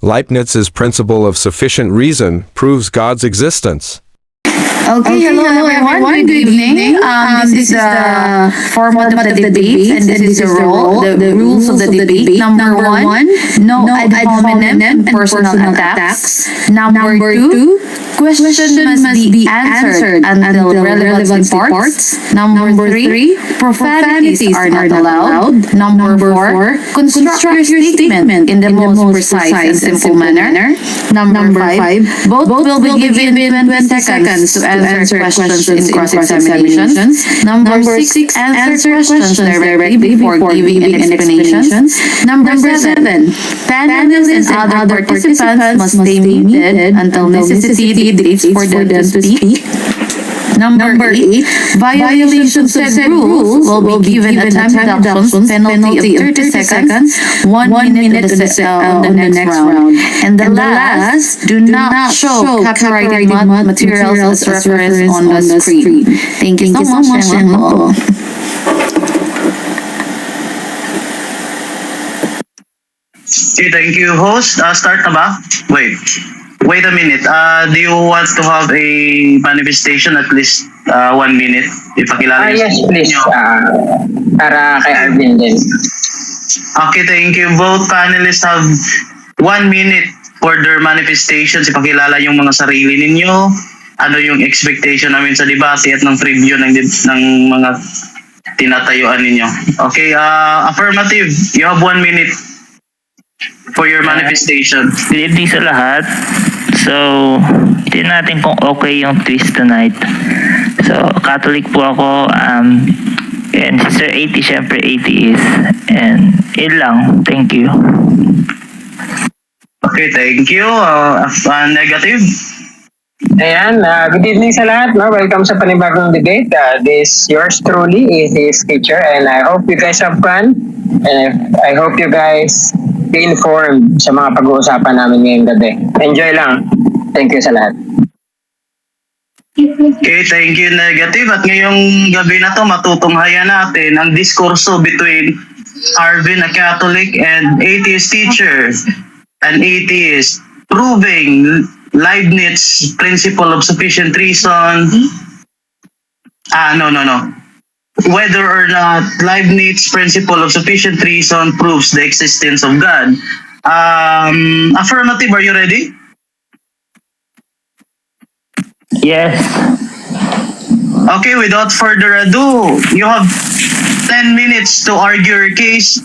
Leibniz's principle of sufficient reason proves God's existence. Okay, hello everyone. Good evening. This is the format of the debate, and this is the rules of the debate. Number one, no ad hominem and personal attacks. Number two, questions must be answered until relevant parts. Number three, profanities are not allowed. Number four, construct your statement in the most precise and simple manner. Number five, both will be given 20 seconds to answer questions in cross-examinations. Number six, answer questions directly before giving an explanation. Number seven, panelists and other participants must stay muted until necessity dictates for them to speak. Number eight, violations of said rules will be given a time reduction penalty of 30 seconds, 1 minute on the next round. And the last, do not show copyrighted materials as reference on the screen. Thank you so much. Okay, thank you, host. Start na ba? Wait a minute. Do you want to have a manifestation at least 1 minute? Ipakilala Yes, please. niyo. Para kay Arvin din. Okay, thank you. Both panelists have 1 minute for their manifestations. Ipakilala yung mga sarili ninyo. Ano yung expectation namin sa debate at ng preview ng mga tinatayuan ninyo. Okay, affirmative. You have 1 minute for your manifestation. Good evening sa lahat. So, tingnan natin kung okay yung twist tonight. So, Catholic po ako. And Sister 80, syempre 80 is. And yun lang. Thank you. Okay, thank you. Negative. Ayan, good evening sa lahat. No? Welcome sa panibagong debate. This yours truly is his teacher, and I hope you guys have fun. And I hope you guys be informed sa mga pag-uusapan namin ngayong gabi. Enjoy lang. Thank you sa lahat. Okay, thank you, Negative. At ngayong gabi na to, matutunghayan natin ang diskurso between Arvin, a Catholic, and atheist teacher. An atheist proving Leibniz principle of sufficient reason. No. Whether or not Leibniz principle of sufficient reason proves the existence of God. Affirmative, are you ready? Yes. Okay, without further ado, you have 10 minutes to argue your case.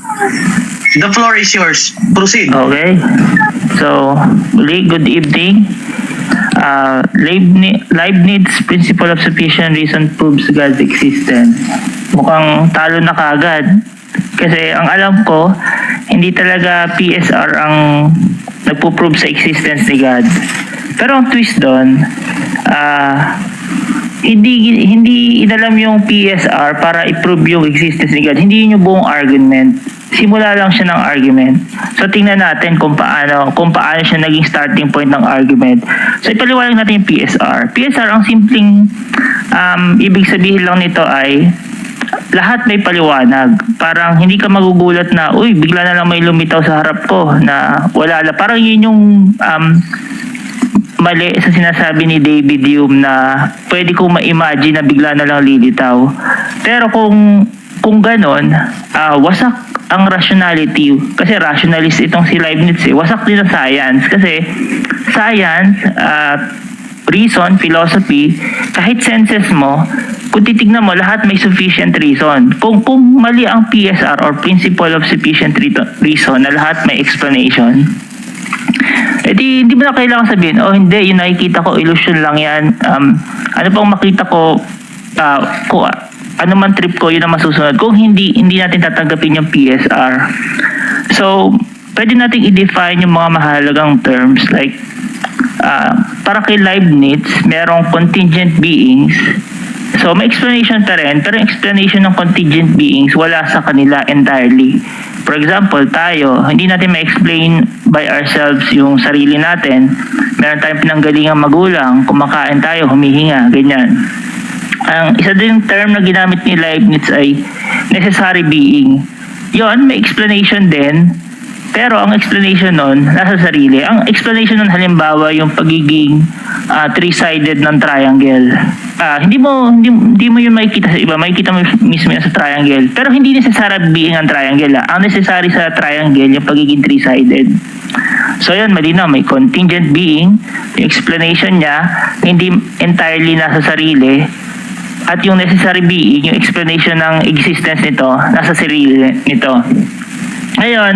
The floor is yours. Proceed. Okay. So, good evening. Leibniz principle of sufficient reason proves God's existence. Mukhang talo na kagad. Kasi ang alam ko, hindi talaga PSR ang nagpo-prove sa existence ni God. Pero ang twist doon, hindi inalam yung PSR para i-prove yung existence ni God. Hindi yun yung buong argument. Simula lang siya ng argument. So tingnan natin kung paano siya naging starting point ng argument. So ipaliwanag natin yung PSR. PSR, ang simpleng ibig sabihin lang nito ay lahat may paliwanag. Parang hindi ka magugulat na, bigla na lang may lumitaw sa harap ko na wala lang. Parang yun yung mali sa sinasabi ni David Hume na pwede kong ma-imagine na bigla na lang lilitaw. Pero kung ganon, wasak ang rationality. Kasi rationalist itong si Leibniz wasak din ang science. Kasi science, reason, philosophy, kahit senses mo, kung titignan mo, lahat may sufficient reason. Kung mali ang PSR or principle of sufficient reason na lahat may explanation, hindi mo na kailangan sabihin, hindi, yung nakikita ko, illusion lang yan. Ano pang makita ko, ano man trip ko, yun ang masusunod. Kung hindi natin tatanggapin yung PSR. So, pwede natin i-define yung mga mahalagang terms like, para kay Leibniz, merong contingent beings. So, may explanation pa rin, pero yung explanation ng contingent beings, wala sa kanila entirely. For example, tayo, hindi natin ma-explain by ourselves yung sarili natin. Meron tayong pinanggalingang magulang, kumakain tayo, humihinga, ganyan. Ang isa din term na ginamit ni Leibniz ay necessary being. Yon, may explanation din, Pero ang explanation nun, nasa sarili. Ang explanation nun halimbawa yung pagiging three-sided ng triangle. Hindi mo yun makikita sa iba, makikita mo mismo yun sa triangle. Pero hindi necessary being ang triangle. Ang necessary sa triangle, yung pagiging three-sided. So yun, malinaw, may contingent being, yung explanation niya, hindi entirely nasa sarili, at yung necessary being, yung explanation ng existence nito, nasa sarili nito. Ngayon,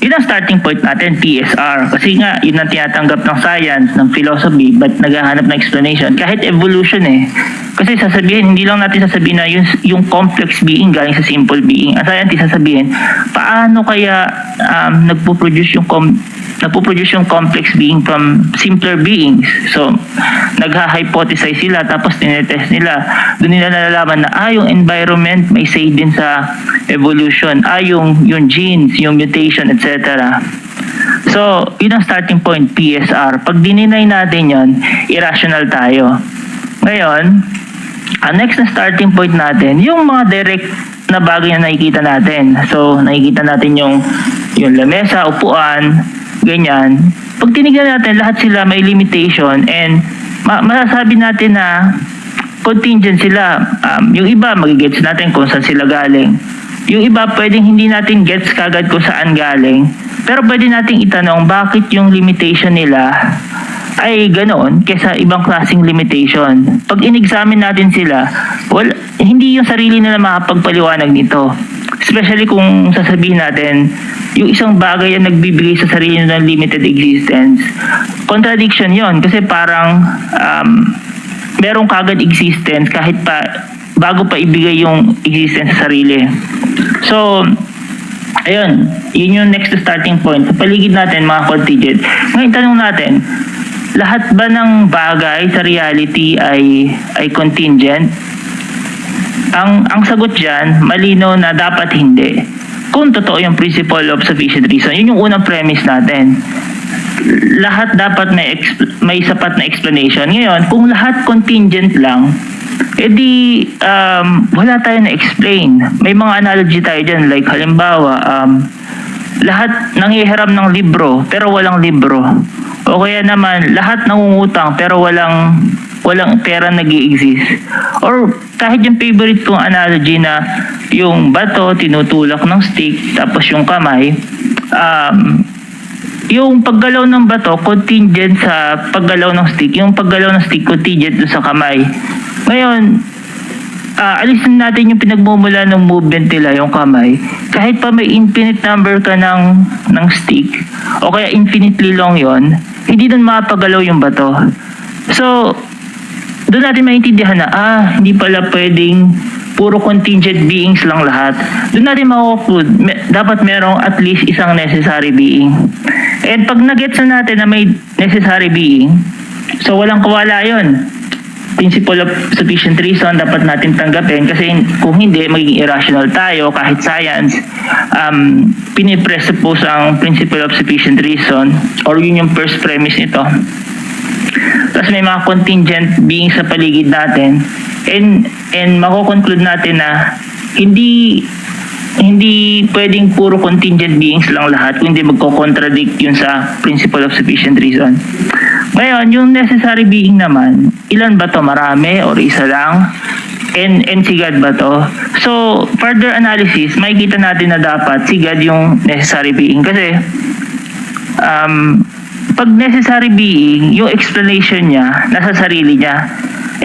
yun ang starting point natin, PSR. Kasi nga, yun ang tinatanggap ng science, ng philosophy, but naghahanap ng explanation. Kahit evolution Kasi sasabihin, hindi lang natin sasabihin na yung complex being galing sa simple being. Ang scientist sasabihin, paano kaya nagpo-produce yung complex being from simpler beings? So, nagha-hypothesize sila, tapos tinetest nila. Doon nila nalalaman na, yung environment may say din sa evolution. Yung genes, yung mutation, etc. So, yun ang starting point, PSR. Pag dininay natin yun, irrational tayo. Ngayon, ang next na starting point natin, yung mga direct na bagay na nakikita natin. So, nakikita natin yung lamesa, upuan, ganyan. Pag tinignan natin, lahat sila may limitation and masasabi natin na contingent sila. Yung iba, magigets natin kung saan sila galing. Yung iba, pwedeng hindi natin gets kagad kung saan galing. Pero pwede nating itanong bakit yung limitation nila ay ganoon kaysa ibang klaseng limitation. Pag in-examine natin sila, hindi yung sarili nila makapagpaliwanag nito. Especially kung sasabihin natin, yung isang bagay ang nagbibigay sa sarili ng limited existence. Contradiction yon kasi parang merong kagad existence kahit pa bago pa ibigay yung existence sa sarili. So, ayun, yun yung next starting point. Sa paligid natin, mga contingent. Ngayon, tanong natin, lahat ba ng bagay sa reality ay contingent? Ang sagot dyan, malinaw na dapat hindi. Kung totoo yung principle of sufficient reason, yun yung unang premise natin. Lahat dapat may sapat na explanation. Ngayon, kung lahat contingent lang, edi wala tayo na explain. May mga analogy tayo dyan, like halimbawa, lahat nanghihiram ng libro pero walang libro. O kaya naman, lahat nangungutang pero walang pera nag-i-exist. Or kahit yung favorite kong analogy na yung bato tinutulak ng stick tapos yung kamay, yung paggalaw ng bato contingent sa paggalaw ng stick, yung paggalaw ng stick contingent dun sa kamay. Ngayon, alisin natin yung pinagmumula ng movement nila, yung kamay. Kahit pa may infinite number ka ng stick, o kaya infinitely long yon, hindi doon mapagalaw yung bato. So, doon natin maintindihan na, hindi pala pwedeng puro contingent beings lang lahat. Doon natin makukonclude, dapat merong at least isang necessary being. And pag nagets na natin na may necessary being, so walang kawala yun. Principle of sufficient reason dapat natin tanggapin kasi kung hindi, magiging irrational tayo kahit science. Pinipresuppose ang principle of sufficient reason or yun yung first premise nito. Tapos may mga contingent beings sa paligid natin and mako-conclude natin na hindi pwedeng puro contingent beings lang lahat kundi magko-contradict yun sa principle of sufficient reason. Ngayon, yung necessary being naman, ilan ba to? Marami or isa lang? And si God ba to? So, further analysis, makikita natin na dapat si God yung necessary being. Kasi, pag necessary being, yung explanation niya, nasa sarili niya.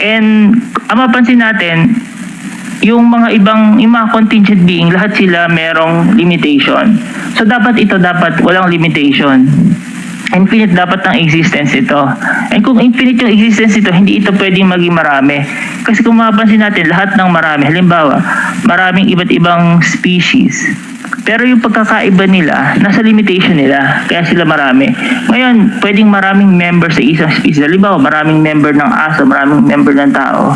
And, ang mapansin natin, yung mga contingent being, lahat sila merong limitation. So, dapat walang limitation. Infinite dapat ang existence ito. And kung infinite yung existence ito, hindi ito pwedeng maging marami. Kasi kung mapapansin natin, lahat ng marami, halimbawa, maraming iba't ibang species. Pero yung pagkakaiba nila, nasa limitation nila, kaya sila marami. Ngayon, pwedeng maraming member sa isang species. Halimbawa, maraming member ng aso, maraming member ng tao.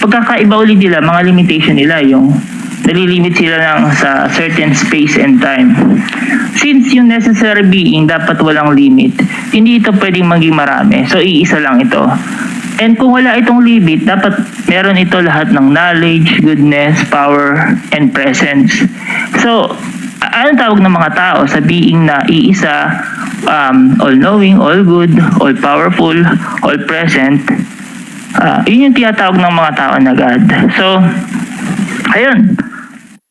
Pagkakaiba ulit nila, mga limitation nila, yung nalilimit sila sa certain space and time. Since yung necessary being dapat walang limit, hindi ito pwedeng maging marami. So, iisa lang ito. And kung wala itong limit, dapat meron ito lahat ng knowledge, goodness, power, and presence. So, anong tawag ng mga tao sa being na iisa, all-knowing, all-good, all-powerful, all-present. Yun yung tinatawag ng mga tao na God. So, ayun.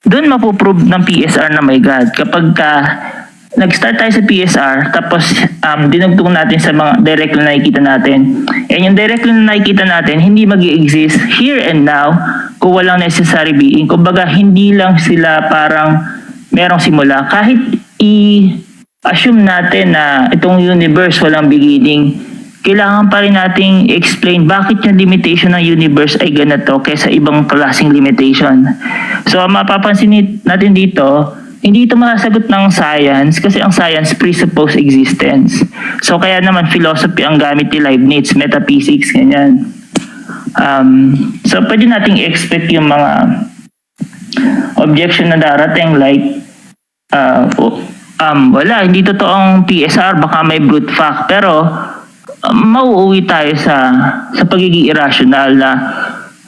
Doon mapuprove ng PSR na may God. Kapag nag-start tayo sa PSR, tapos dinugtong natin sa mga direct na nakikita natin. And yung direct na nakikita natin, hindi mag-i-exist here and now kung walang necessary being. Kumbaga, hindi lang sila parang merong simula. Kahit i-assume natin na itong universe walang beginning, kailangan pa rin nating explain bakit yung limitation ng universe ay ganito kaysa ibang klaseng limitation. So, mapapansin natin dito, hindi ito masasagot ng science kasi ang science presuppose existence. So, kaya naman philosophy ang gamit ni Leibniz, metaphysics, ganyan. So, pwede nating expect yung mga objection na darating like, wala, hindi totoong PSR, baka may brute fact. Pero, mauuwi tayo sa pagiging irrational na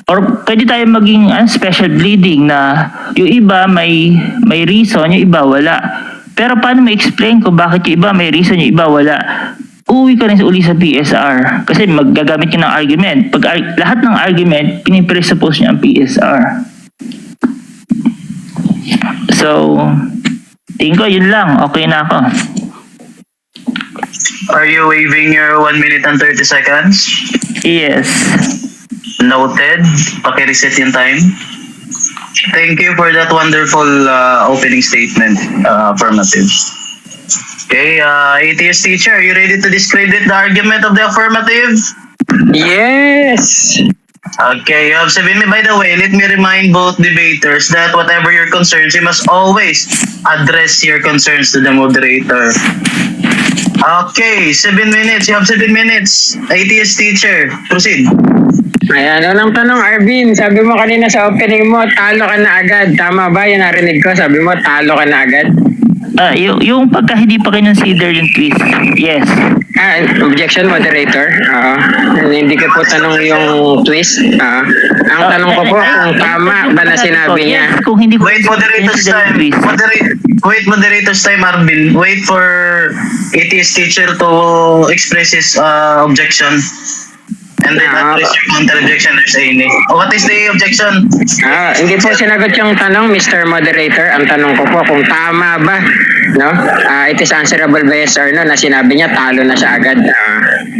or pwede tayo maging special bleeding na yung iba may reason, yung iba wala. Pero paano ma-explain kung bakit yung iba may reason, yung iba wala? Uwi ka rin uli sa PSR kasi maggagamit yun ng argument. Pag lahat ng argument, pinipresuppose niya ang PSR. So, tingin ko yun lang. Okay na ako. Are you waiving your 1 minute and 30 seconds? Yes. Noted. Paki-reset yung time. Thank you for that wonderful opening statement. Affirmative. Okay, ATS teacher, are you ready to discredit the argument of the affirmative? Yes! Okay, you have 7 minutes. By the way, let me remind both debaters that whatever your concerns, you must always address your concerns to the moderator. Okay, 7 minutes. You have 7 minutes. ATS teacher, proceed. Ayan, unang tanong, Arvin, sabi mo kanina sa opening mo, talo ka na agad. Tama ba? Yung narinig ko, sabi mo, talo ka na agad. Yung pagka hindi pa kinonsider yung twist, yes. Objection, moderator. Hindi ko po tanong yung twist. Ang tanong ko po kung tama ba na sinabi niya. Yes, kung hindi Wait, moderator's time. Wait, moderator's time, Arvin. Wait for ATS teacher to express his objection. And then address your counter-objection if there's any. What is the objection? Hindi po sinagot yung tanong, Mr. Moderator. Ang tanong ko po kung tama ba, no? It is answerable by yes or no na sinabi niya talo na siya agad.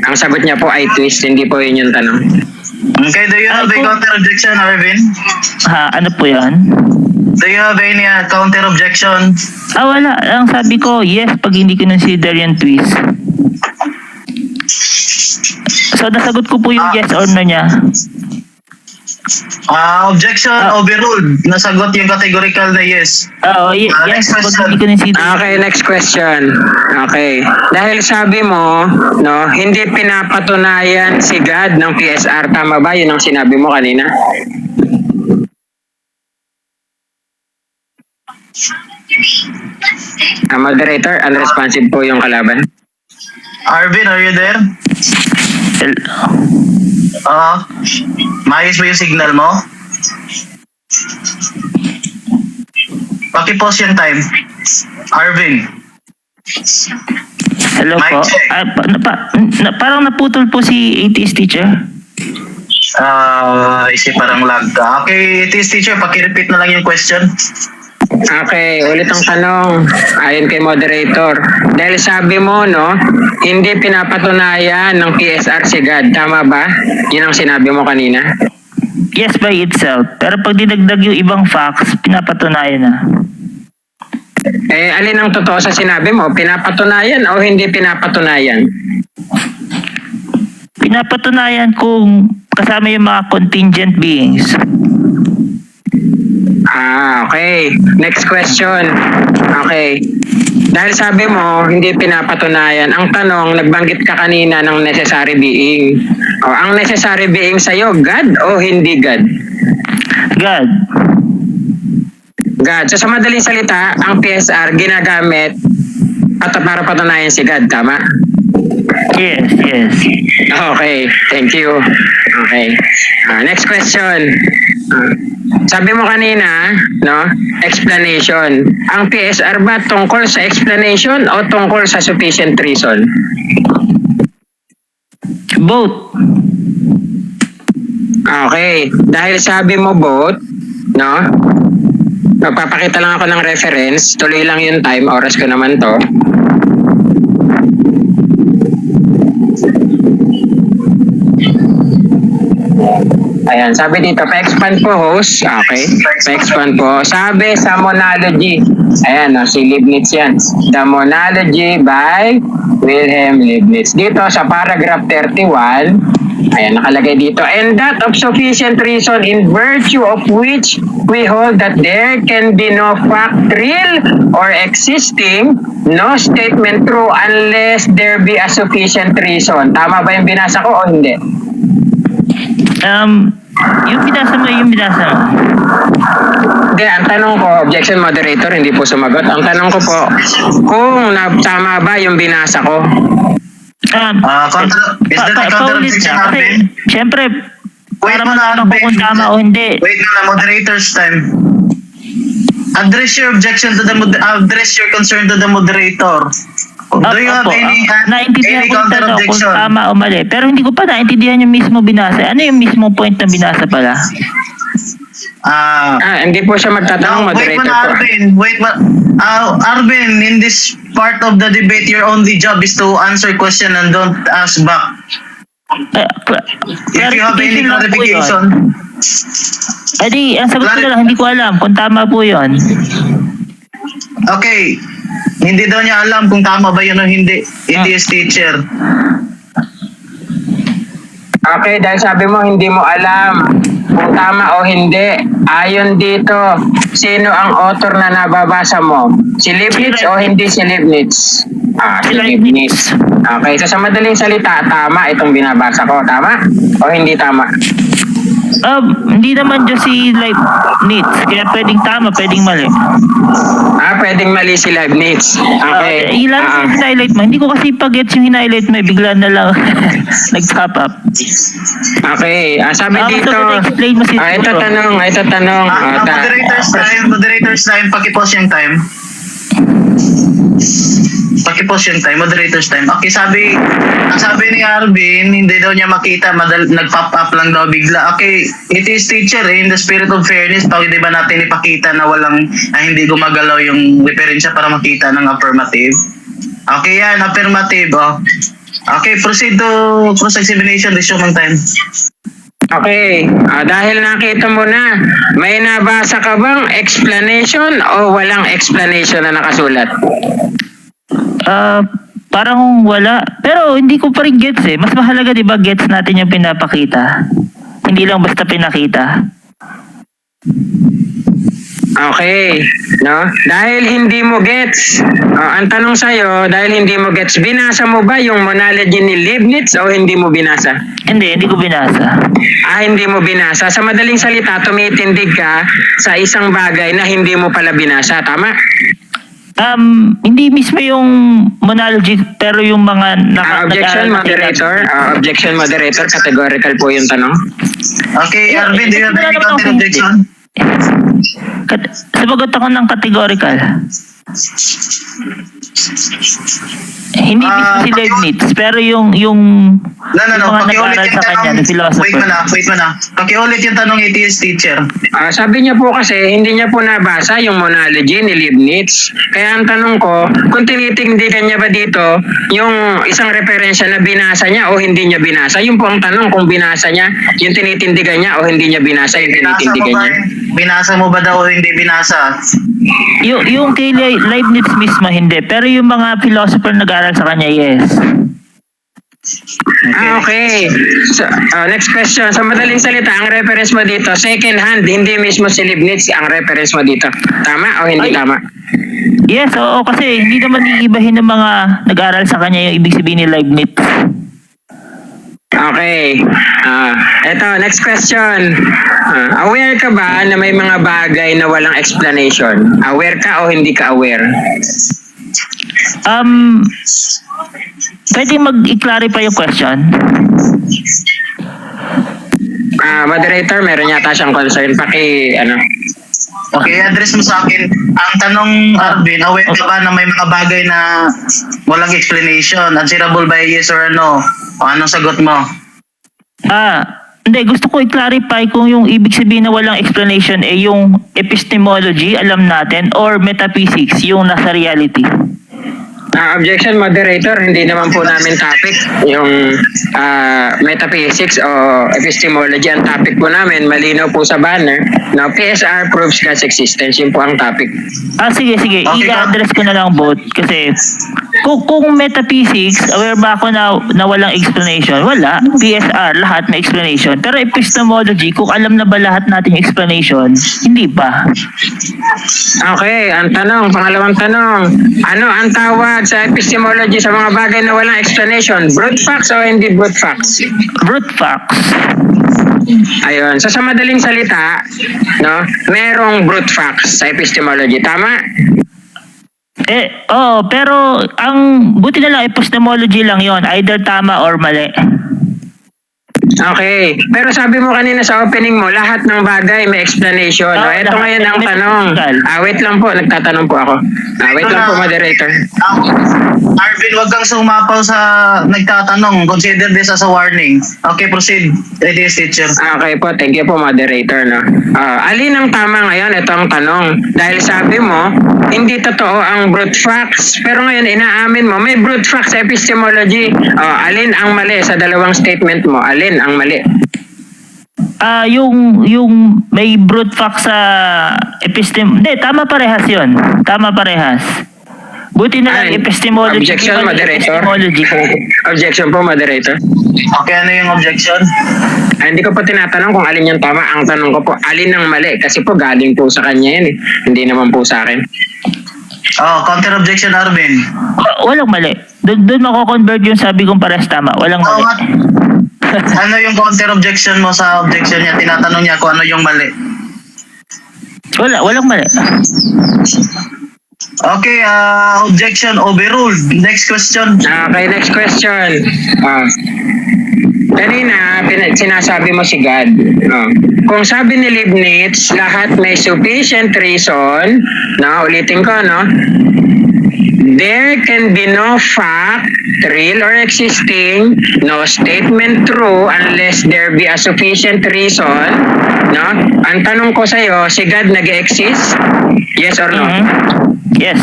Ang sagot niya po ay twist, hindi po yun yung tanong. Okay, do you have a counter-objection, Arvin? Ano po yan? Do you have any counter-objection? Wala. Ang sabi ko, yes, pag hindi kinonsider yung twist. So, nasagot ko po yung yes or no niya. Objection overruled. Nasagot yung categorical na yes. Yes, next pag question. hindi kinonsider. Okay, next question. Okay. Dahil sabi mo, no, hindi pinapatunayan si God ng PSR. Tama ba? Yun ang sinabi mo kanina. Moderator, unresponsive po yung kalaban. Arvin, are you there? Maayos ba yung signal mo? Paki-pause yung time. Arvin. Hello Mic po. check. Parang naputol po si ATS teacher. Isip parang lag ka. Okay, ATS teacher, paki-repeat na lang yung question. Okay, ulit ang tanong. Ayon kay moderator. Dahil sabi mo, no, hindi pinapatunayan ng PSR si God. Tama ba? Yun ang sinabi mo kanina. Yes, by itself. Pero pag dinagdag yung ibang facts, pinapatunayan na. Alin ang totoo sa sinabi mo? Pinapatunayan o hindi pinapatunayan? Pinapatunayan kung kasama yung mga contingent beings. Okay. Next question. Okay. Dahil sabi mo, hindi pinapatunayan. Ang tanong, nagbanggit ka kanina ng necessary being. Ang necessary being sa'yo, God o hindi God? God. God. So sa madaling salita, ang PSR ginagamit para patunayan si God. Tama? Yes. Yes. Okay, thank you. Okay. Next question. Sabi mo kanina, no? Explanation. Ang PSR ba tungkol sa explanation o tungkol sa sufficient reason? Both. Okay. Dahil sabi mo both, no? Magpapakita lang ako ng reference. Tuloy lang yung time. Oras ko naman to. Ayan, sabi dito, pa-expand po host. Okay, pa-expand po. Sabi sa monology. Ayan, si Leibniz yan. The Monology by Wilhelm Leibniz. Dito sa paragraph 31, ayan, nakalagay dito. And that of sufficient reason in virtue of which we hold that there can be no fact real or existing, no statement true unless there be a sufficient reason. Tama ba yung binasa ko o hindi? Yung binasa mo. Hindi, ang tanong ko, objection moderator, hindi po sumagot. Ang tanong ko po, kung tama ba yung binasa ko? Is that a counter objection, Arvin? Siyempre, Wait para mo na, malaman ko kung tama o hindi. Wait mo na, moderator's time. Address your objection to the address your concern to the moderator. Do you have Naintindihan any ko yung counter tanong kung objection? tama o mali. Pero hindi ko pa naintindihan yung mismo binasa. Ano yung mismo point na binasa pala? Hindi po siya magtatanong, Wait mo moderator na, po. Arvin. Wait mo. Arvin, in this part of the debate, your only job is to answer question and don't ask back. If you have any clarification, Ang sagot ko na lang, hindi ko alam kung tama po yun. okay. Hindi daw niya alam kung tama ba yun o hindi. ETS teacher. Okay, dahil sabi mo hindi mo alam kung tama o hindi. Ayon dito, sino ang author na nababasa mo? Si Leibniz o hindi si Leibniz? Si Leibniz. Okay, so sa madaling salita, tama itong binabasa ko. Tama o hindi tama? Hindi naman dyan si Leibniz. Kaya pwedeng tama, pwedeng mali. Pwedeng mali si Leibniz. Okay. Ilan yung highlight mo? Hindi ko kasi pag-gets yung highlight mo, bigla na lang nag-pop up. Okay, sabi dito, explain mo si ito tanong. Moderator's time, pakipause yung time. Pakipause yung time, moderator's time. Okay, ang sabi ni Arvin, hindi daw niya makita, nag-pop up lang daw bigla. Okay, it is teacher, in the spirit of fairness, pwede ba natin ipakita na hindi gumagalaw yung referensya para makita ng affirmative? Okay yan, affirmative. Oh. Okay, proceed to cross-examination, resume ng time. Okay, dahil nakita mo na, may nabasa ka bang explanation o walang explanation na nakasulat? Parang wala. Pero hindi ko pa rin gets eh. Mas mahalaga 'di ba gets natin yung pinapakita. Hindi lang basta pinakita. Okay, no? Dahil hindi mo gets, ang tanong sa'yo, dahil hindi mo gets, binasa mo ba yung Monology ni Leibniz o hindi mo binasa? Hindi ko binasa. Hindi mo binasa. Sa madaling salita, tumitindig ka sa isang bagay na hindi mo pala binasa. Tama? Hindi mismo yung monology, pero yung mga objection moderator, categorical po yung tanong. Okay, Arvin, do you have any counter objection? Sabagot ako ng categorical. Hindi mismo si Leibniz, pero yung mga nag-aral sa kanya, na philosopher. Wait mo na. Pakiulit yung tanong ETS teacher. Sabi niya po kasi, hindi niya po nabasa yung Monology ni Leibniz. Kaya ang tanong ko, kung tinitindigan niya ba dito yung isang referensya na binasa niya o hindi niya binasa? Yun po ang tanong, kung binasa niya, yung tinitindigan niya o hindi niya binasa yung tinitindigan niya. Binasa mo ba daw o hindi binasa? Yung kay Leibniz mismo hindi, pero yung mga philosopher nag-aral sa kanya, yes. Okay. So, next question. Sa madaling salita, ang reference mo dito, second hand, hindi mismo si Leibniz ang reference mo dito. Tama o hindi tama? Yes, oo, kasi hindi naman iibahin ng mga nag-aral sa kanya yung ibig sabihin ni Leibniz. Okay. Eto, next question. Aware ka ba na may mga bagay na walang explanation? Aware ka o hindi ka aware? Pwede mag-i-clarify yung question? Moderator, meron yata siyang concern. Okay, address mo sa akin. Ang tanong, Arvin, aware ka ba na may mga bagay na walang explanation? Answerable by yes or no? O anong sagot mo? Hindi, gusto ko i-clarify kung yung ibig sabihin na walang explanation yung epistemology, alam natin, or metaphysics, yung nasa reality. Objection, moderator, hindi naman po namin topic yung metaphysics o epistemology. Ang topic po namin, malinaw po sa banner, no, PSR proves God's existence. Yun po ang topic. Sige. Okay, I-address ko na lang both kasi kung metaphysics, aware ba ako na walang explanation? Wala. PSR, lahat may explanation. Pero epistemology, kung alam na ba lahat nating explanation, hindi pa. Okay, ang tanong, pangalawang tanong, ano ang tawag sa epistemology sa mga bagay na walang explanation? Brute facts o hindi brute facts? Brute facts. Ayun. So sa madaling salita, no, merong brute facts sa epistemology. Tama? Pero ang buti na lang epistemology lang yon, either tama or mali. Okay. Pero sabi mo kanina sa opening mo, lahat ng bagay may explanation. No? Ito lahat ngayon ang may tanong. technical. Wait lang po. Nagtatanong po ako. Wait lang po, moderator. Arvin, wag kang sumapaw sa nagtatanong. Consider this as a warning. Okay, proceed. It is teacher. Okay po, thank you po, moderator. No? Alin ang tama ngayon? Ito ang tanong. Dahil sabi mo, hindi totoo ang brute facts. Pero ngayon, inaamin mo, may brute facts sa epistemology. Alin ang mali sa dalawang statement mo? Alin ang mali? Yung may brute facts sa hindi, tama parehas yun. Tama parehas. Buti na lang epistemology. Objection, moderator. Epistemology. Objection po, moderator. Okay, ano yung objection? Hindi ko po tinatanong kung alin yung tama. Ang tanong ko po, alin ang mali? Kasi po galing po sa kanya yan. Hindi naman po sa akin. Counter objection, Arvin. Walang mali. Doon mako-convert yung sabi kong parehas tama. Walang mali. Ano yung counter objection mo sa objection niya? Tinatanong niya kung ano yung mali. Walang mali. Okay, objection overruled. Next question. Okay, next question. Kanina, sinasabi mo si God. Kung sabi ni Leibniz, lahat may sufficient reason, ulitin ko, there can be no fact, real or existing, no statement true unless there be a sufficient reason, Ang tanong ko sa'yo, si God nag-exist? Yes or no? Yes.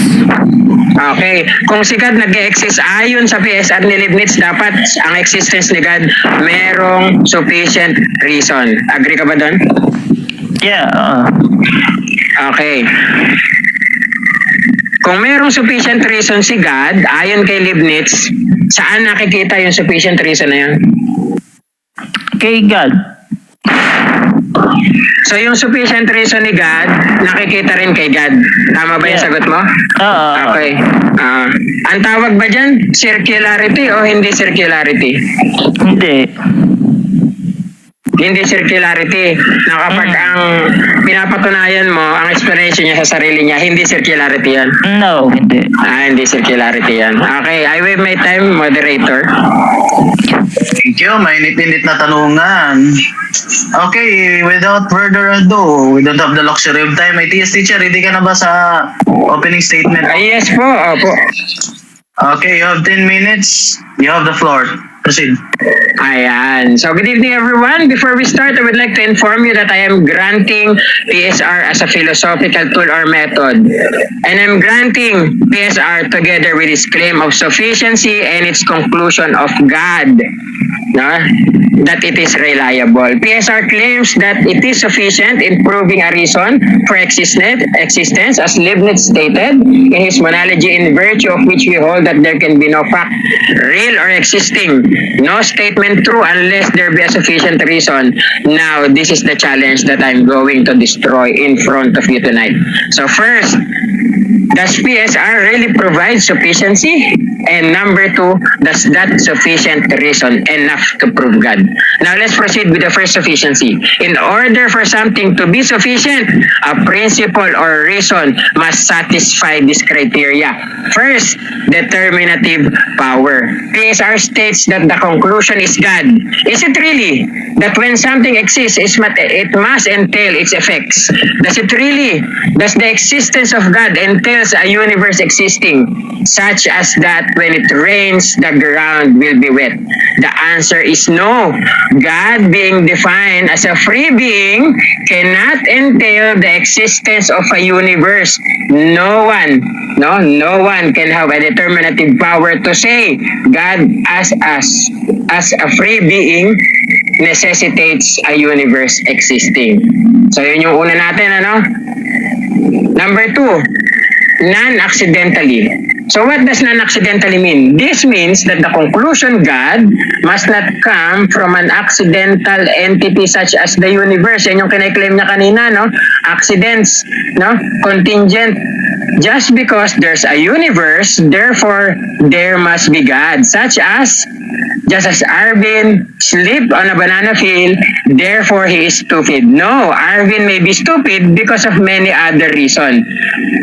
Okay. Kung si God nag-exist ayon sa PSR ni Leibniz, dapat ang existence ni God merong sufficient reason. Agree ka ba doon? Yeah. Okay. Kung merong sufficient reason si God, ayon kay Leibniz, saan nakikita yung sufficient reason na yun? Kay God. So yung sufficient reason ni God, nakikita rin kay God. Tama ba yung Yeah. sagot mo? Oo. Okay. Ang tawag ba dyan, circularity o hindi circularity? Hindi. Hindi circularity. Na kapag ang pinapatunayan mo, ang explanation niya sa sarili niya, hindi circularity yan. No, hindi. Hindi circularity yan. Okay, I waive my time, moderator. Thank you. Mainit-init na tanungan. Okay, without further ado, we don't have the luxury of time. ITS teacher, ready ka na ba sa opening statement? Yes po, opo. Okay, you have 10 minutes. You have the floor. Proceed. Ayan. So, good evening everyone. Before we start, I would like to inform you that I am granting PSR as a philosophical tool or method. And I'm granting PSR together with its claim of sufficiency and its conclusion of God. That it is reliable. PSR claims that it is sufficient in proving a reason for existence as Leibniz stated in his Monology, in virtue of which we hold that there can be no fact, real or existing, no statement true unless there be a sufficient reason. Now, this is the challenge that I'm going to destroy in front of you tonight. So first, does PSR really provide sufficiency? And number 2, does that sufficient reason enough to prove God? Now let's proceed with the first sufficiency. In order for something to be sufficient, a principle or reason must satisfy this criteria. First, determinative power. PSR states that the conclusion is God. Is it really that when something exists, it must entail its effects? Does it really? Does the existence of God entails a universe existing, such as that when it rains, the ground will be wet? The answer is no. God, being defined as a free being, cannot entail the existence of a universe. No one can have a determinative power to say God as a free being necessitates a universe existing. So yun yung una natin, ano? Number 2, non-accidentally. So what does non-accidentally mean? This means that the conclusion God must not come from an accidental entity such as the universe. Yan yung kiniklaim niya kanina, no? Accidents, no? Contingent. Just because there's a universe, therefore there must be God. Such as, just as Arvin slipped on a banana peel, therefore he is stupid. No, Arvin may be stupid because of many other reasons.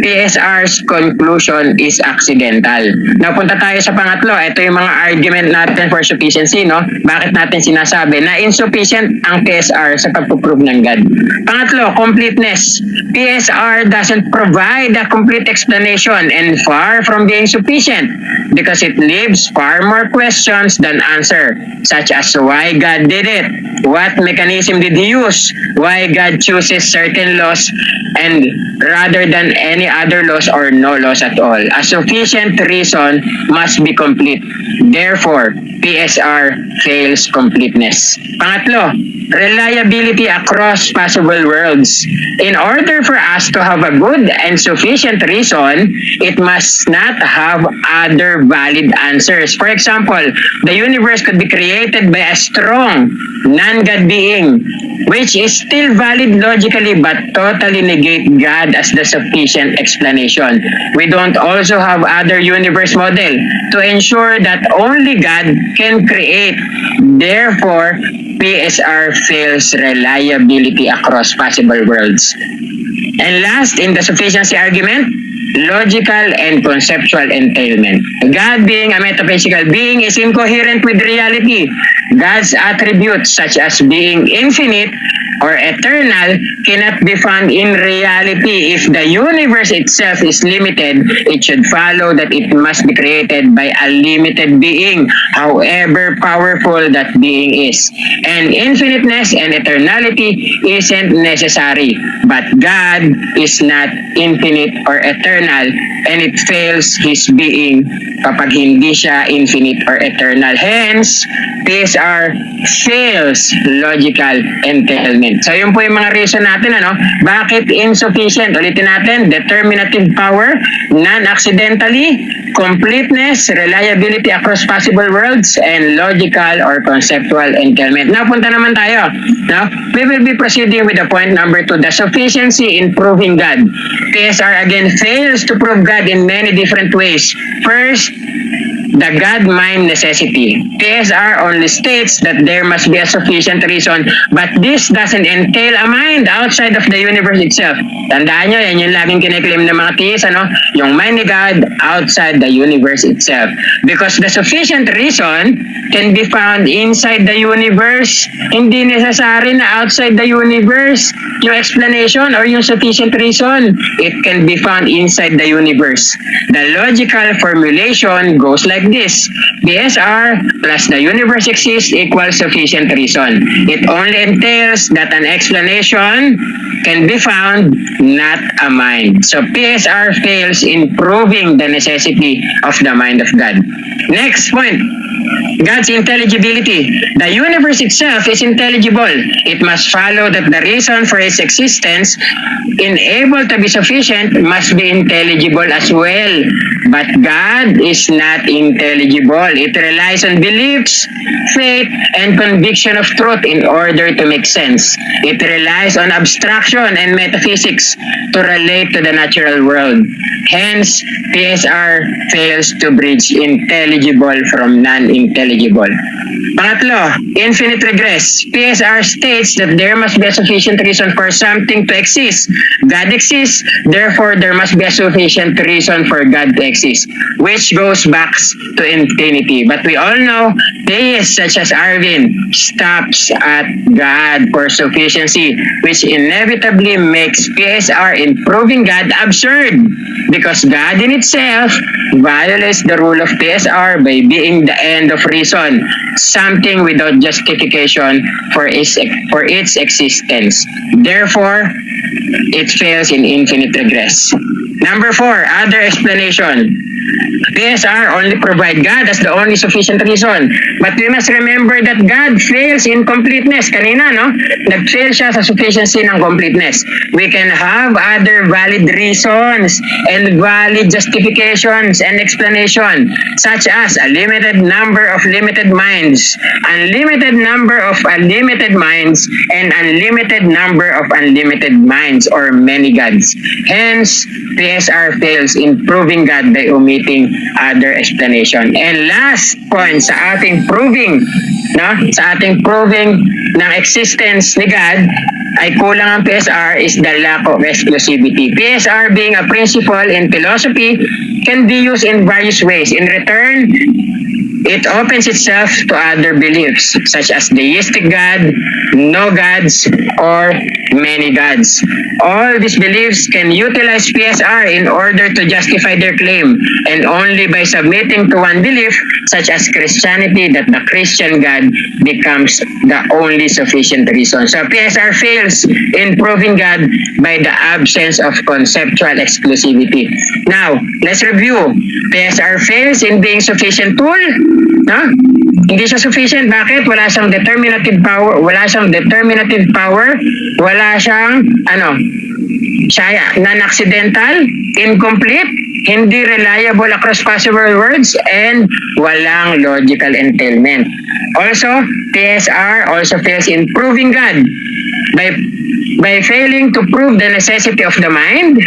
PSR's conclusion is accidental. Now, punta tayo sa pangatlo. Ito yung mga argument natin for sufficiency, no? Bakit natin sinasabi na insufficient ang PSR sa pagpuprove ng God? Pangatlo, completeness. PSR doesn't provide a complete explanation and far from being sufficient because it leaves far more questions than answer, such as why God did it, what mechanism did he use, why God chooses certain laws and rather than any other laws or no laws at all. A sufficient reason must be complete. Therefore, PSR fails completeness. Pangatlo, reliability across possible worlds. In order for us to have a good and sufficient reason, it must not have other valid answers. For example, the universe could be created by a strong, non-God being, which is still valid logically but totally negate God as the sufficient explanation. We don't also have other universe model to ensure that only God can create. Therefore, PSR fails reliability across possible worlds. And last, in the sufficiency argument, logical and conceptual entailment. God, being a metaphysical being, is incoherent with reality. God's attributes, such as being infinite or eternal, cannot be found in reality. If the universe itself is limited, it should follow that it must be created by a limited being, however powerful that being is. And infiniteness and eternality isn't necessary, but God is not infinite or eternal, and it fails his being kapag hindi siya infinite or eternal. Hence, PSR fails logical entailment. So yun po yung mga reason natin, ano? Bakit insufficient? Ulitin natin, determinative power, non-accidentally, completeness, reliability across possible worlds, and logical or conceptual entailment. Now, punta naman tayo. Now, we will be proceeding with the point number 2, the sufficiency in proving God. PSR again fails to prove God in many different ways. First, the God-mind necessity. PSR only states that there must be a sufficient reason, but this doesn't entail a mind outside of the universe itself. Tandaan nyo, yan yung laging kiniklaim ng mga theist, ano? Yung mind ni God outside the universe itself. Because the sufficient reason can be found inside the universe. Hindi necessary na outside the universe yung explanation or yung sufficient reason. It can be found inside the universe. The logical formulation goes like this. PSR plus the universe exists equals sufficient reason. It only entails that an explanation can be found, not a mind. So PSR fails in proving the necessity of the mind of God. Next point. God's intelligibility. The universe itself is intelligible. It must follow that the reason for its existence, unable to be sufficient, must be intelligible as well. But God is not intelligible. It relies on beliefs, faith, and conviction of truth in order to make sense. It relies on abstraction and metaphysics to relate to the natural world. Hence, PSR fails to bridge intelligible from non-intelligible. Pangatlo, infinite regress. PSR states that there must be a sufficient reason for something to exist. God exists, therefore there must be a sufficient reason for God to exist, which goes back to infinity. But we all know theists such as Arvin stops at God for sufficiency, which inevitably makes PSR in proving God absurd, because God in itself violates the rule of PSR by being the end of reason, something without justification for its existence. Therefore, it fails in infinite regress. Number 4, other explanation. PSR only provide God as the only sufficient reason. But we must remember that God fails in completeness. Kanina, no? Nag-fail siya sa sufficiency ng completeness. We can have other valid reasons and valid justifications and explanation, such as a limited number of limited minds, unlimited number of unlimited minds, and unlimited number of unlimited minds, or many gods. Hence, PSR fails in proving God by omitting other explanation. And last point sa ating proving, no? Sa ating proving ng existence ni God ay kulang ang PSR is the lack of exclusivity. PSR, being a principle in philosophy, can be used in various ways. In return, it opens itself to other beliefs such as deistic God, no gods, or many gods. All these beliefs can utilize PSR in order to justify their claim, and only by submitting to one belief, such as Christianity, that the Christian God becomes the only sufficient reason. So PSR fails in proving God by the absence of conceptual exclusivity. Now, let's review. PSR fails in being sufficient tool. No? Hindi siya sufficient. Bakit? Wala siyang determinative power. Wala siyang determinative power. Wala siyang, siya non-accidental, incomplete, hindi reliable across possible words, and walang logical entailment. Also, PSR also fails in proving God by failing to prove the necessity of the mind,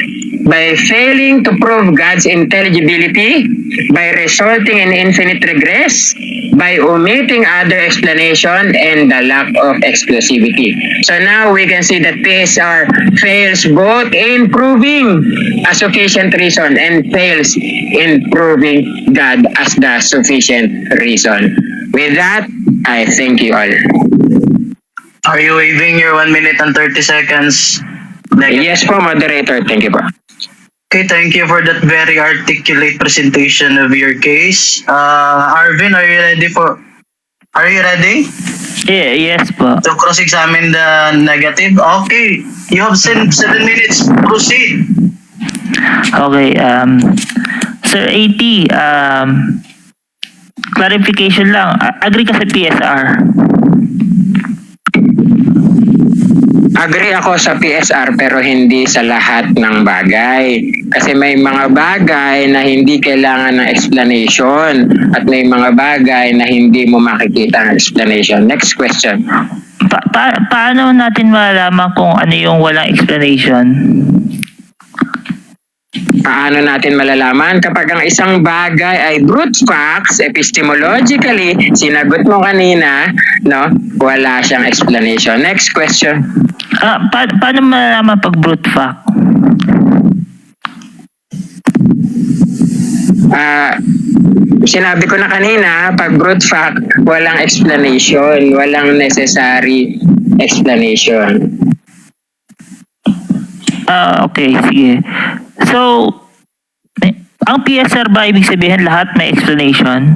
by failing to prove God's intelligibility, by resulting in infinite regress, by omitting other explanation, and the lack of exclusivity. So now we can see that PSR fails both in proving a sufficient reason and fails in proving God as the sufficient reason. With that, I thank you all. Are you waiving your 1 minute and 30 seconds? Yes po, moderator. Thank you po. Okay, thank you for that very articulate presentation of your case. Arvin, are you ready? Yeah, yes po. To cross-examine the negative? Okay, you have 7 minutes. Proceed. Okay, Sir AT, clarification lang. Agree ka sa PSR? Agree ako sa PSR pero hindi sa lahat ng bagay. Kasi may mga bagay na hindi kailangan ng explanation at may mga bagay na hindi mo makikita ng explanation. Next question. Paano natin malalaman kung ano yung walang explanation? Paano natin malalaman kapag ang isang bagay ay brute facts, epistemologically, sinagot mo kanina, no? Wala siyang explanation. Next question. Paano malalaman pag brute fact? Sinabi ko na kanina, pag brute fact, walang explanation, walang necessary explanation. Okay, sige. So, ang PSR ba ibig sabihin lahat may explanation?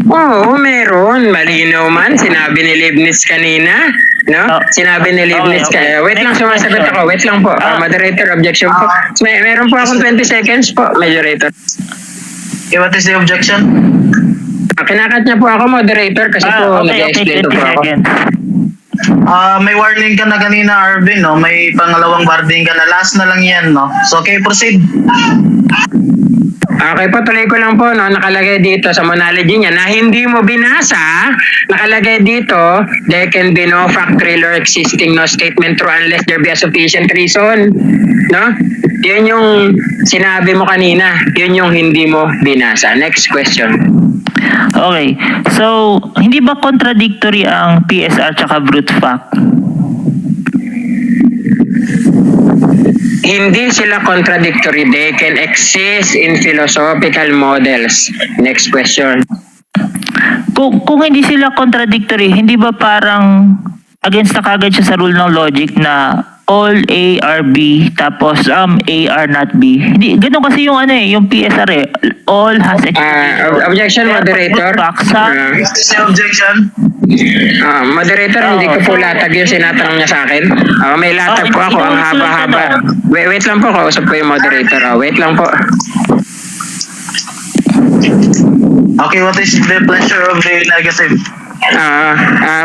Oo, meron. Malinaw man. Sinabi ni Leibniz kanina. No? Sinabi ni Leibniz okay. Wait lang, sumasagot ako. Wait lang po. Moderator, objection po. Meron po akong 20 seconds po, moderator. Okay, what is the objection? Kinakat niya po ako, moderator, kasi po okay, nag-explain 20 po ako. seconds. May warning ka na kanina, Arvin, no? May pangalawang warning ka na. Last na lang yan, no? So, okay, proceed. Okay po, tuloy ko lang po, no, nakalagay dito sa monology niya na hindi mo binasa, nakalagay dito, there can be no fact, real, or existing no statement true unless there be a sufficient reason. No? Yun yung sinabi mo kanina, yun yung hindi mo binasa. Next question. Okay. So, hindi ba contradictory ang PSR tsaka brute fact? Hindi sila contradictory. They can exist in philosophical models. Next question. Kung hindi sila contradictory, hindi ba parang against na kagad siya sa rule ng logic na all A are B tapos A are not B? Hindi, ganun kasi yung yung PSR eh. All has Objection, moderator. Is there objection? Moderator, hindi ko po latag yung sinatanong niya sa akin. May latag po ako, ang haba-haba. Wait lang po, kausap po yung moderator. Wait lang po. Okay, what is the pleasure of the negative?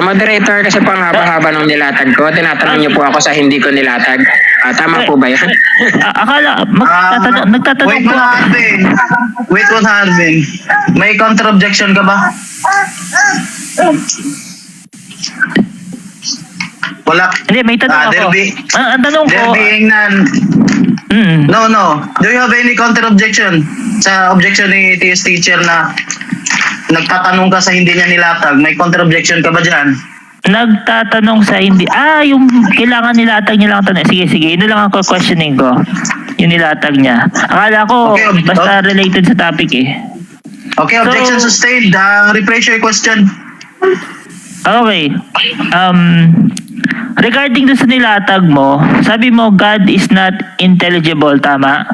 Moderator, kasi po ang haba-haba ng nilatag ko. Tinatanong niyo po ako sa hindi ko nilatag. Tama po ba yun? Akala, nagtatanong Wait po. muna, Arvin. Wait muna, Arvin. May counter-objection ka ba? Wala. Hindi, may tanong ako. Ang tanong ko, There being none. No. Do you have any counter-objection sa objection ni TS teacher na nagtatanong ka sa hindi niya nilatag? May counter-objection ka ba dyan? nagtatanong sa hindi, yung kailangan nilatag niya lang tanong. Sige, yun lang ang questioning ko. Yung nilatag niya. Akala ko, Okay, basta related sa topic eh. Okay, objection So- sustained. Rephrase your question. Okay. Regarding dun sa nilatag mo, sabi mo God is not intelligible, tama?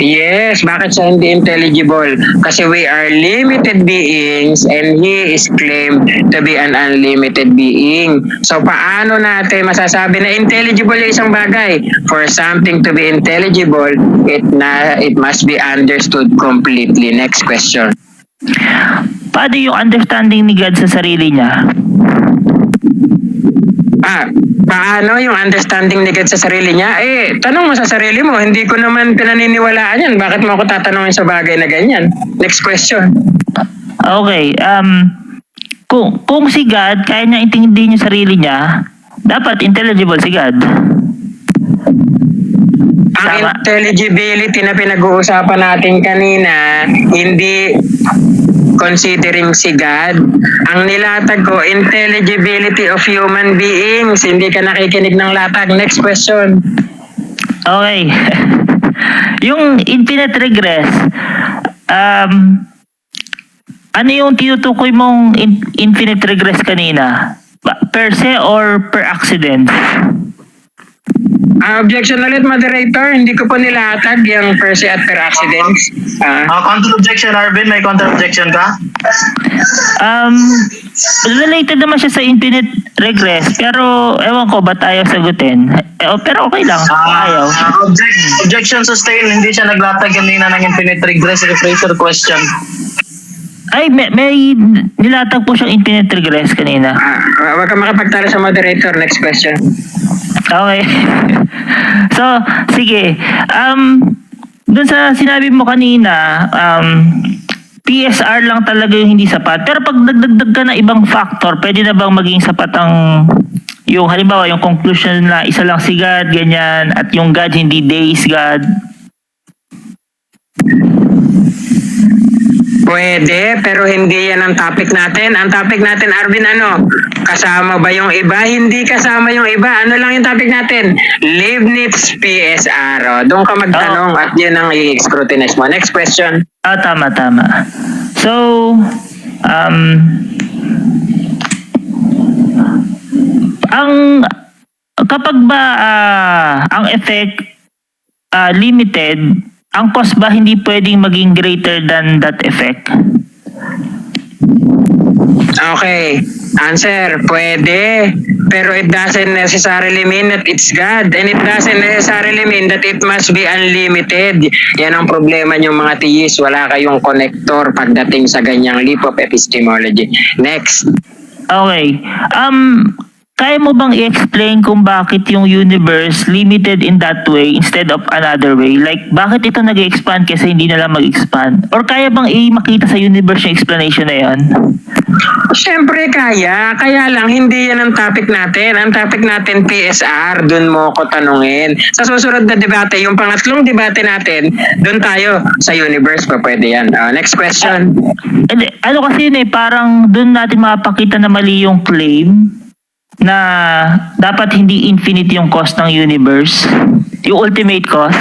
Yes, bakit siya hindi intelligible? Kasi we are limited beings and He is claimed to be an unlimited being. So paano natin masasabi na intelligible yung isang bagay? For something to be intelligible, it must be understood completely. Next question. Paano yung understanding ni God sa sarili niya? Paano yung understanding ni God sa sarili niya? Tanong mo sa sarili mo, hindi ko naman pinaniniwalaan yan. Bakit mo ako tatanungin sa bagay na ganyan? Next question. Okay, kung si God, kaya niya intindihin yung sarili niya, dapat intelligible si God. Ang Tama. intelligibility na pinag-uusapan natin kanina, hindi considering si God. Ang nilatag ko, intelligibility of human beings. Hindi ka nakikinig ng latag. Next question. Okay. Yung infinite regress, ano yung tinutukoy mong infinite regress kanina? Per se or per accident? Objection ulit, moderator. Hindi ko po nilatag yung per se at per accident. Counter-objection, Arvin. May counter-objection ka? Related naman siya sa infinite regress, pero ewan ko ba't ayaw sagutin. Pero okay lang, ayaw. Objection sustained. Hindi siya naglatag kanina ng infinite regress. Rephrase your question. Ay, may nilatag po siyang infinite regress kanina. Huwag ka makapagtalo sa moderator. Next question. Okay. So, sige. Doon sa sinabi mo kanina, PSR lang talaga yung hindi sapat. Pero pag nagdagdag ka na ibang factor, pwede na bang maging sapat ang yung halimbawa, yung conclusion na isa lang si God, ganyan, at yung God hindi days God? Pwede, pero hindi yan ang topic natin. Ang topic natin, Arvin, kasama ba yung iba? Hindi kasama yung iba. Ano lang yung topic natin? Leibniz PSR. Doon ka magtanong at yun ang i-scrutinize mo. Next question. Tama. So, kapag ba ang effect limited, ang cause ba hindi pwedeng maging greater than that effect? Okay. Answer, pwede. pero it doesn't necessarily mean that it's God, and it doesn't necessarily mean that it must be unlimited. Yan ang problema niyong mga theist, wala kayong connector pagdating sa ganyang leap of epistemology. Next. Okay. Kaya mo bang i-explain kung bakit yung universe limited in that way instead of another way? Like, bakit ito nag-expand kasi hindi na lang mag-expand? Or kaya bang makita sa universe yung explanation na yan? Siyempre kaya lang hindi yan ang topic natin. Ang topic natin PSR, dun mo ko tanungin. Sa susunod na debate, yung pangatlong debate natin, dun tayo sa universe pa pwede yan. Next question. Ano kasi yun parang dun natin mapakita na mali yung claim na dapat hindi infinite yung cost ng universe, yung ultimate cost.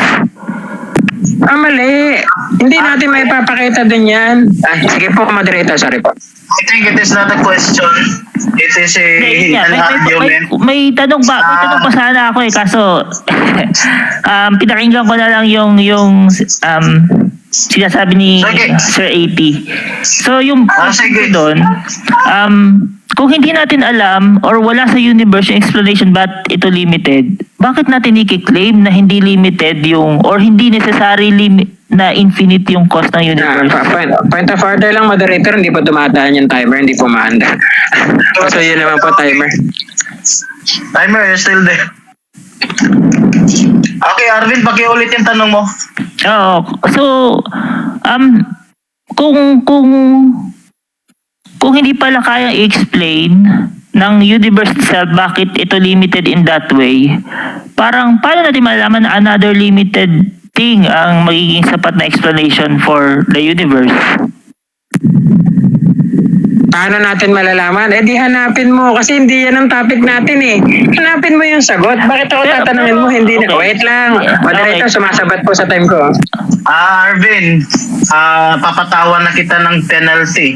Mali. Hindi natin may papakita dun yan. Sige po, moderator, sorry po. I think it is not a question. It is an argument. May tanong pa sana ako kaso pinakinggan ko na lang yung sinasabi ni Sir AP. So yung doon, kung hindi natin alam or wala sa universe yung explanation ba't ito limited, bakit natin i-claim na hindi limited yung or hindi necessary na infinite yung cost ng universe? Point of order lang, moderator, hindi pa dumadaan yung timer, hindi po maanda. So yun naman po, timer. Timer, you're still there. Okay, Arvin, pakiulit yung tanong mo. Oo. So, kung hindi pala kayang i-explain ng universe itself bakit ito limited in that way, parang paano natin malalaman na another limited thing ang magiging sapat na explanation for the universe? Paano natin malalaman? Di hanapin mo kasi hindi yan ang topic natin eh. Hanapin mo yung sagot. Bakit ako tatanungin mo? Hindi na. Wait lang. Moderator, sumasabat po sa time ko. Arvin, papatawan na kita ng penalty.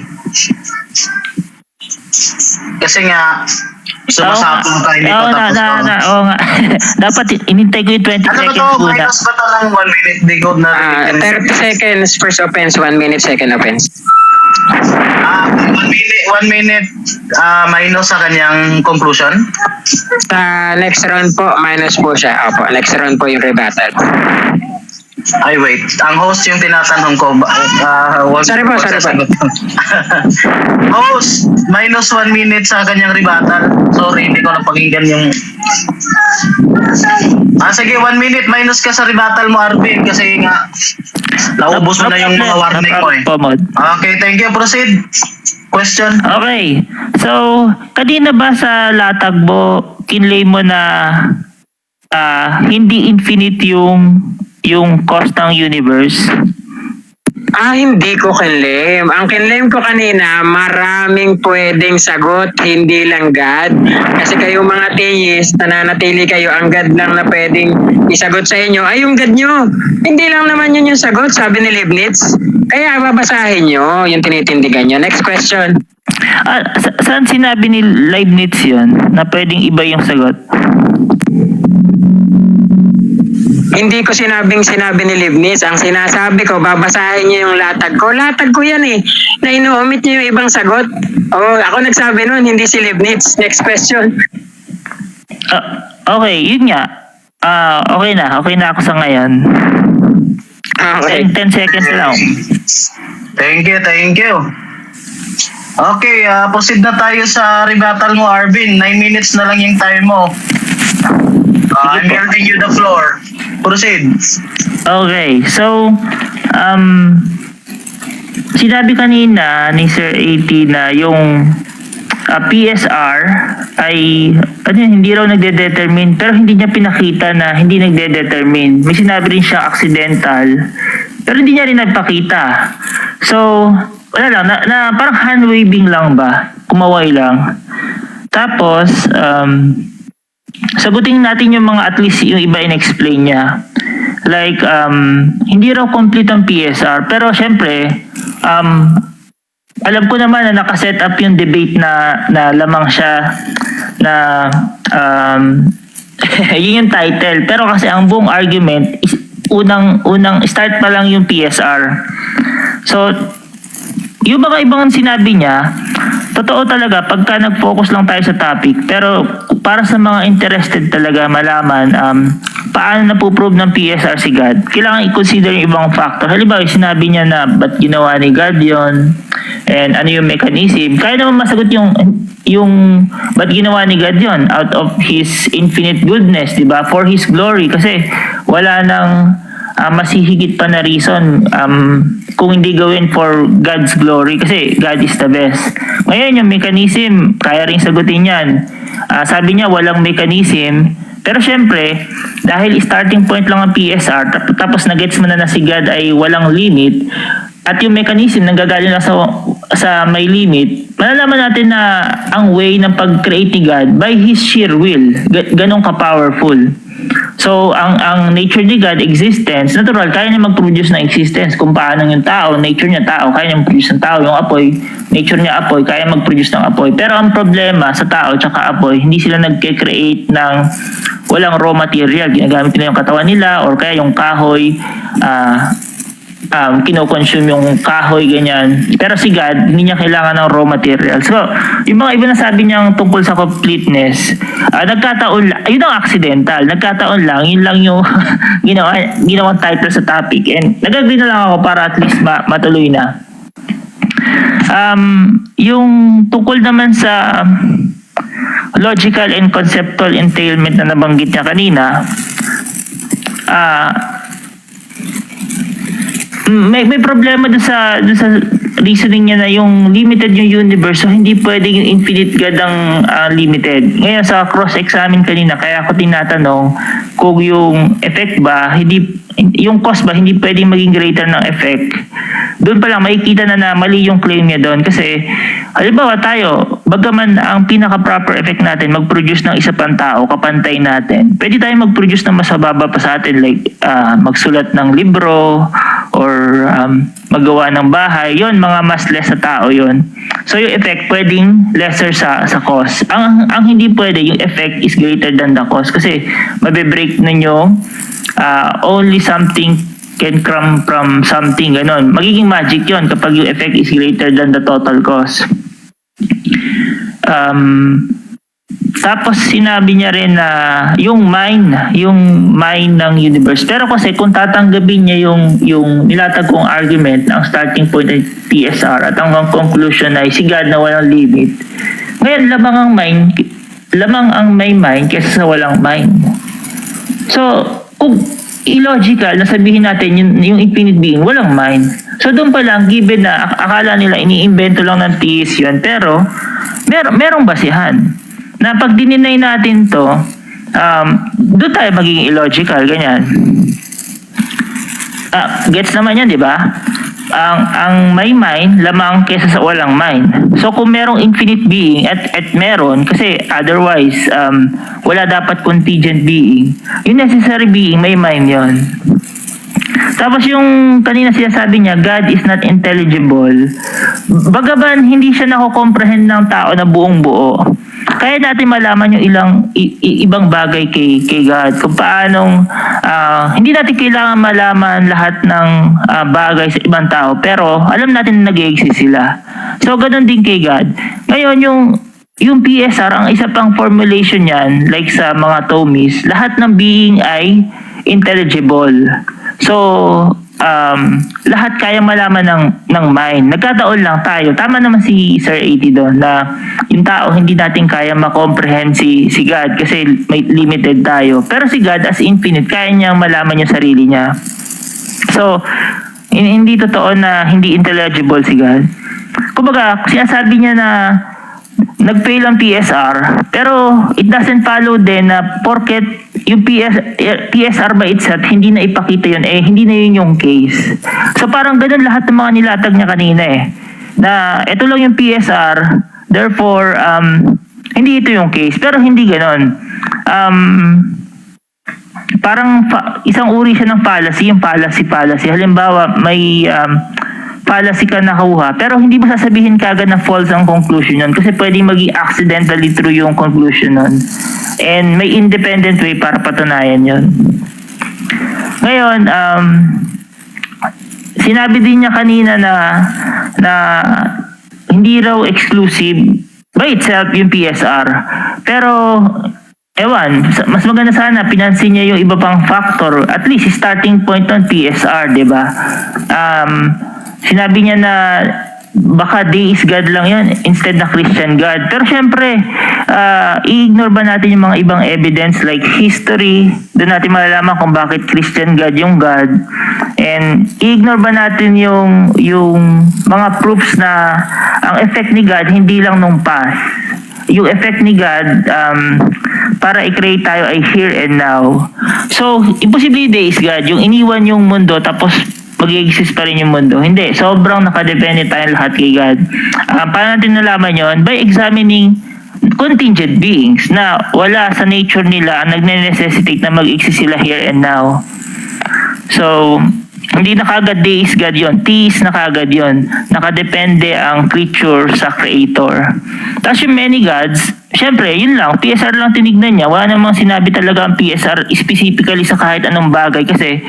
Kasi nga, sumasapong ka, hindi pa tapos to. Oo nga. Dapat inintay ko yung 20 Ano ba seconds to? muna. Minus ba to ng 1 minute? Di ko na 30 seconds first offense, 1 minute second offense. 1 minute minus sa kanyang conclusion. Sa next round po, minus po siya. Opo, next round po yung rebuttal. Ay, wait. Ang host yung tinatanong ko. Sorry po. Host, minus 1 minute sa kanyang rebuttal. Sorry, hindi ko napakinggan yung... sige, 1 minute minus ka sa rebuttal mo, Arvin. Kasi nga, naubos mo na yung mga warning mo eh. Okay, thank you. Proceed. Question. Okay. So, kanina ba sa latagbo, kinlay mo na hindi infinite yung cost ng universe? Hindi ko kinlame. Ang kinlame ko kanina, maraming pwedeng sagot, hindi lang God. Kasi kayo mga theist, nananatili kayo, ang God lang na pwedeng isagot sa inyo ay yung God nyo. Hindi lang naman yun yung sagot, sabi ni Leibniz. Kaya babasahin nyo yung tinitindigan nyo. Next question. Saan sinabi ni Leibniz yun na pwedeng iba yung sagot? Hindi ko sinabi ni Leibniz. Ang sinasabi ko, babasahin niyo yung latag ko. Latag ko yan eh. Na inuumit niyo yung ibang sagot. Ako nagsabi nun, hindi si Leibniz. Next question. Okay, yun nga. Okay na ako sa ngayon. Okay. 10 seconds lang. Thank you. Okay, proceed na tayo sa rebuttal mo, Arvin. 9 minutes na lang yung time mo. I'm yielding you the floor. Proceed. Okay, so sinabi kanina ni Sir AP na yung PSR ay hindi raw nagde-determine, pero hindi niya pinakita na hindi nagde-determine. May sinabi rin siya accidental, pero hindi niya rin nagpakita. So wala lang, na parang hand waving lang ba, kumaway lang. Tapos sagutin natin yung mga at least yung iba in-explain niya. Like, hindi raw complete ang PSR. Pero syempre, alam ko naman na nakaset up yung debate na lamang siya na yun yung title. Pero kasi ang buong argument is unang start pa lang yung PSR. So, yung mga ibang sinabi niya, totoo talaga pagka nag-focus lang tayo sa topic, pero para sa mga interested talaga malaman paano napuprove ng PSR si God, kailangan i-consider yung ibang factor. Halimbawa, sinabi niya na ba't ginawa ni God yun, and ano yung mechanism. Kaya naman masagot yung ba't ginawa ni God yun out of His infinite goodness, di ba? For His glory. Kasi wala nang masihigit pa na reason kung hindi gawin for God's glory, kasi God is the best. Ngayon, yung mechanism, kaya rin sagutin yan. Sabi niya walang mechanism, pero syempre, dahil starting point lang ang PSR, tapos na-gets mo na si God ay walang limit, at yung mechanism nanggagaling na sa may limit, malalaman natin na ang way ng pag-create ni God by His sheer will. Ganong ka-powerful. So, ang nature ni God, existence, natural, kaya niya mag-produce ng existence. Kung paano yung tao, nature niya tao, kaya niya mag-produce ng tao. Yung apoy, nature niya apoy, kaya mag-produce ng apoy. Pero ang problema sa tao tsaka apoy, hindi sila nag-create ng walang raw material. Ginagamit nila yung katawan nila, or kaya yung kahoy, kinoconsume yung kahoy, ganyan. Pero si God, hindi niya kailangan ng raw material. So, yung mga iba na sabi niyang tungkol sa completeness, nagkataon lang, yun ang accidental, nagkataon lang, yun lang yung ginawang title sa topic. And nag-agree na lang ako para at least matuloy na. Yung tungkol naman sa logical and conceptual entailment na nabanggit niya kanina, may problema doon sa reasoning niya na yung limited yung universe, so hindi pwedeng yung infinite God ang limited. Ngayon sa cross-examine kanina, kaya ako tinatanong kung yung effect ba, yung cause ba hindi pwedeng maging greater ng effect. Doon pa lang makikita na mali yung claim niya doon, kasi halimbawa tayo, bagaman ang pinaka-proper effect natin mag-produce ng isa pang tao, kapantay natin, pwede tayo mag-produce ng mas mababa pa sa atin, like magsulat ng libro or magawa ng bahay, yon mga mas less sa tao yon. So yung effect pwedeng lesser sa cause. Ang hindi pwede, yung effect is greater than the cause, kasi mabe-break ninyo only something can come from something, ganon. Magiging magic yon kapag yung effect is greater than the total cause. Tapos sinabi niya rin na yung mind ng universe. Pero kasi kung tatanggapin niya yung nilatag kong argument, ang starting point ay PSR at ang conclusion ay si God na walang limit. Ngayon, lamang ang may mind kaysa sa walang mind. So, kung illogical na sabihin natin yung infinite being walang mind. So doon pa lang, given na akala nila iniimbento lang ng theist yun, pero merong basihan. Na pag dininay natin to, doon tayo magiging illogical, ganyan. Gets naman yan, di ba? Ang may mind, lamang kesa sa walang mind. So kung merong infinite being, at meron, kasi otherwise, wala dapat contingent being. Yung necessary being, may mind yon. Tapos yung kanina sinasabi niya, God is not intelligible. Bagaman hindi siya nako-comprehend ng tao na buong buo, kaya natin malaman yung ibang bagay kay God. Kung paanong, hindi natin kailangan malaman lahat ng bagay sa ibang tao, pero alam natin na nag-exist sila. So, ganun din kay God. Ngayon, yung PSR, ang isa pang formulation niyan, like sa mga Thomists, lahat ng being ay intelligible. So, lahat kaya malaman ng mind. Nagkataon lang tayo. Tama naman si Sir 80 doon na yung tao hindi natin kaya makomprehend si God kasi may limited tayo. Pero si God as infinite, kaya niyang malaman yung sarili niya. So, hindi totoo na hindi intelligible si God. Kumbaga, sinasabi niya na nag-fail ang PSR, pero it doesn't follow din na porket yung PSR by itself, hindi na ipakita yun, hindi na yun yung case. So parang ganun lahat ng mga nilatag niya kanina na ito lang yung PSR, therefore, hindi ito yung case. Pero hindi ganun. Parang isang uri siya ng fallacy, yung fallacy. Halimbawa, may fallacy ka nakuha, pero hindi mo sasabihin kagad na false ang conclusion nun kasi pwedeng maging accidentally true yung conclusion nun. And may independent way para patunayan yun. Ngayon, sinabi din niya kanina na hindi raw exclusive by itself yung PSR. Pero, ewan, mas maganda sana pinansin niya yung iba pang factor, at least starting point ng PSR, di ba? Sinabi niya na baka deist God lang yun instead na Christian God. Pero syempre, i-ignore ba natin yung mga ibang evidence like history? Doon natin malalaman kung bakit Christian God yung God. And i-ignore ba natin yung mga proofs na ang effect ni God hindi lang nung past. Yung effect ni God para i-create tayo ay here and now. So, imposible deist God, yung iniwan yung mundo tapos mag-exist pa rin yung mundo. Hindi, sobrang nakadepende tayo lahat kay God. Paano natin nalaman yon? By examining contingent beings na wala sa nature nila ang nagne-necessitate na mag-exist sila here and now. So, hindi na kagad deist God yun. Theist na kagad yun. Nakadepende ang creature sa creator. Tapos yung many gods, syempre, yun lang. PSR lang tinignan niya. Wala namang sinabi talaga ang PSR specifically sa kahit anong bagay kasi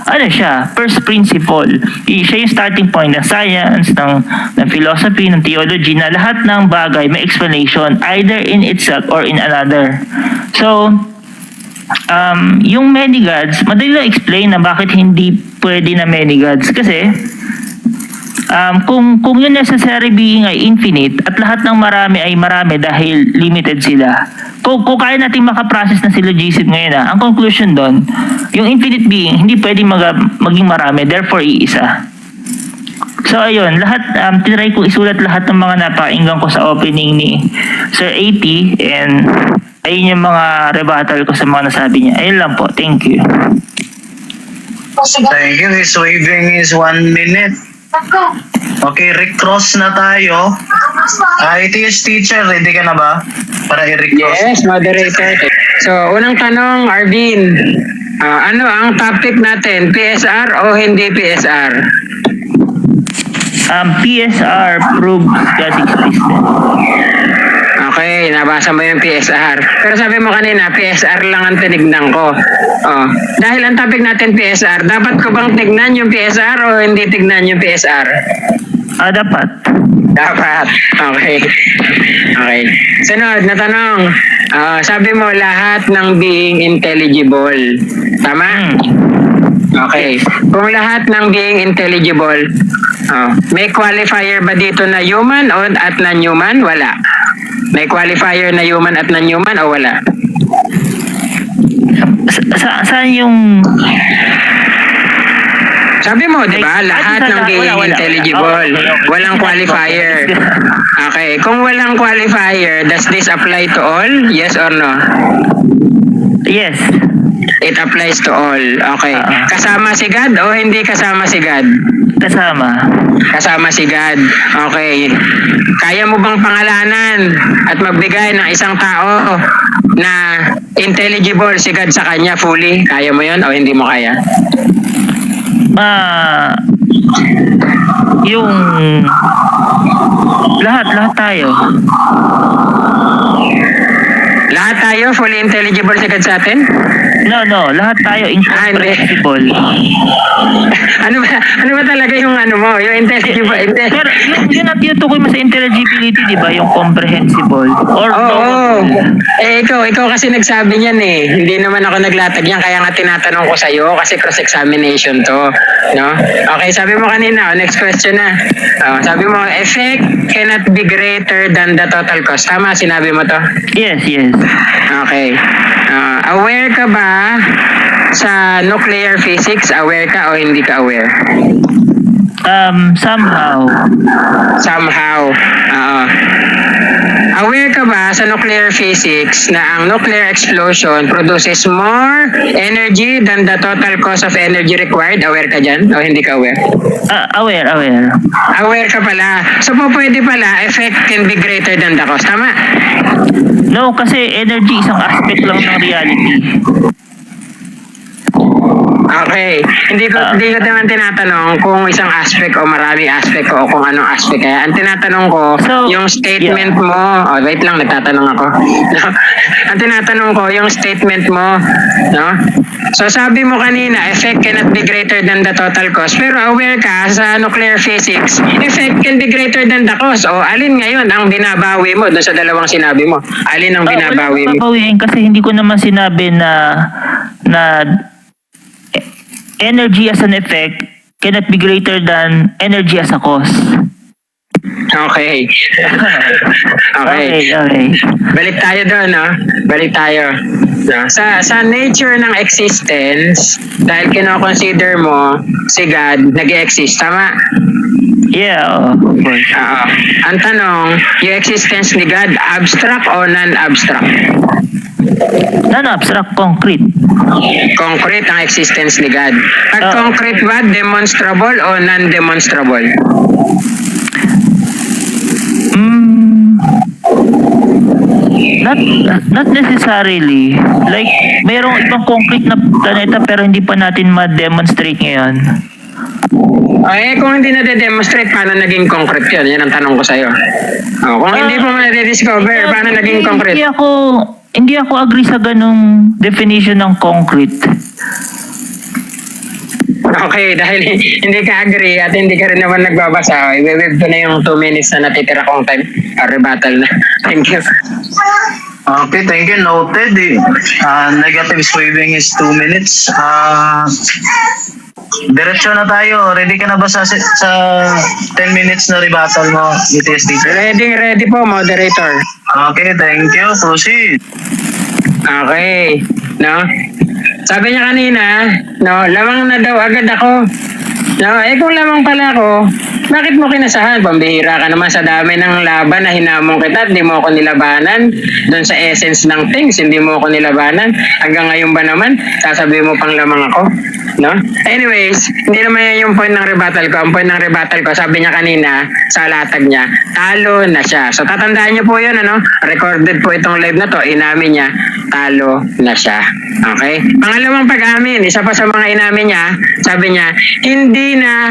ano siya, first principle. Siya yung starting point ng science, ng philosophy, ng theology, na lahat ng bagay may explanation either in itself or in another. So, yung many gods, madali lang explain na bakit hindi pwede na many gods. Kasi, kung yung necessary being ay infinite at lahat ng marami ay marami dahil limited sila, kung kaya natin makaprocess na syllogism ngayon ang conclusion doon, yung infinite being hindi pwede maging marami, therefore iisa. So ayun, lahat, tinry ko isulat lahat ng mga napakinggan ko sa opening ni Sir AT, and ayun yung mga rebuttal ko sa mga nasabi niya. Ayun lang po, thank you. Thank you. His waving is 1 minute. Okay, Rick Cross na tayo. ITS teacher, ready ka na ba? Para i-Rick Cross. Yes, moderator. So, unang tanong, Arvin. Ano ang topic natin? PSR o hindi PSR? PSR proves God's existence. Okay, nabasa mo yung PSR. Pero sabi mo kanina, PSR lang ang tinignan ko. Oh, dahil ang topic natin PSR, dapat ko bang tignan yung PSR o hindi tignan yung PSR? Dapat. Dapat. Okay. Okay. Sunod na tanong. Sabi mo lahat ng being intelligible. Tama? Okay. Kung lahat ng being intelligible, may qualifier ba dito na human o at non-human? Wala. May qualifier na human at non-human o wala? Saan yung... Sabi mo, di ba? Lahat ng being intelligible. Walang qualifier. Okay. Kung walang qualifier, does this apply to all? Yes or no? Yes. It applies to all. Okay. Kasama si God o hindi kasama si God? Kasama. Kasama si God. Okay. Kaya mo bang pangalanan at magbigay ng isang tao na intelligible si God sa kanya fully? Kaya mo yon o hindi mo kaya? Yung lahat tayo. Lahat tayo fully intelligible si God sa atin? No, lahat tayo incomprehensible. Ano ba talaga yung yung intelligible? Pero yun ang tinutukoy mo sa intelligibility, di ba? Yung comprehensible. Or Ikaw kasi nagsabi niyan eh. Hindi naman ako naglatag niyan, kaya nga tinatanong ko sa'yo kasi cross-examination to. No? Okay, sabi mo kanina, next question na. Sabi mo, effect cannot be greater than the total cost. Tama, sinabi mo to? Yes. Okay. Aware ka ba sa nuclear physics? Aware ka o hindi ka aware? Somehow. Aware ka ba sa nuclear physics na ang nuclear explosion produces more energy than the total cost of energy required? Aware ka dyan o hindi ka aware? Aware. Aware ka pala. So pwede pala, effect can be greater than the cost. Tama? No, kasi energy isang aspect lang ng reality. Okay. Hindi ko naman tinatanong kung isang aspect o maraming aspect o kung anong aspect. Kaya ang tinatanong ko, So, yung statement mo, wait lang, nagtatanong ako. No? Ang tinatanong ko, yung statement mo, no? So sabi mo kanina, effect cannot be greater than the total cost. Pero aware ka sa nuclear physics, effect can be greater than the cost. O alin ngayon ang binabawi mo doon sa dalawang sinabi mo? Alin ang binabawi Wala mo? babawiin kasi hindi ko naman sinabi na energy as an effect cannot be greater than energy as a cause. Okay. Okay. Okay. Balik tayo doon, no? Balik tayo. No? Sa nature ng existence, dahil kino-consider mo si God nag-exist, tama? Yeah, of course. Oo. Ang tanong, yung existence ni God, abstract o non-abstract? Non-abstract, concrete. Concrete ang existence ni God. Pag Oo. concrete ba, demonstrable o non-demonstrable? Not necessarily. Like, mayroong ibang concrete na planeta pero hindi pa natin ma-demonstrate ngayon. Ay, kung hindi na-demonstrate, paano naging concrete yun? Yan ang tanong ko sa'yo. Oh, kung hindi pa ma-discover, paano naging concrete? Hindi ako agree sa ganung definition ng concrete. Okay, dahil hindi ka agree at hindi ka rin naman nagbabasa, i-wave ko na yung 2 minutes na natitira kong time. Rebuttal na. Thank you. Okay, thank you. Noted. Negative sweeping is 2 minutes. Diretso na tayo. Ready ka na ba sa 10 minutes na rebuttal mo, ETS teacher? Ready po, moderator. Okay, thank you. Proceed. Okay. No? Sabi niya kanina, no, lamang na daw agad ako. No, kung lamang pala ako, bakit mo kinasahan? Pambihira ka naman sa dami ng laban na hinamon kita at di mo ako nilabanan. Doon sa essence ng things, hindi mo ako nilabanan. Hanggang ngayon ba naman, sasabihin mo pang lamang ako? No? Anyways, hindi naman yan yung point ng rebuttal ko. Ang point ng rebuttal ko, sabi niya kanina, sa latag niya, talo na siya. So tatandaan niyo po yun, ano? Recorded po itong live na to, inamin niya, talo na siya. Okay? Pangalawang pag-amin, isa pa sa mga inamin niya, sabi niya, hindi na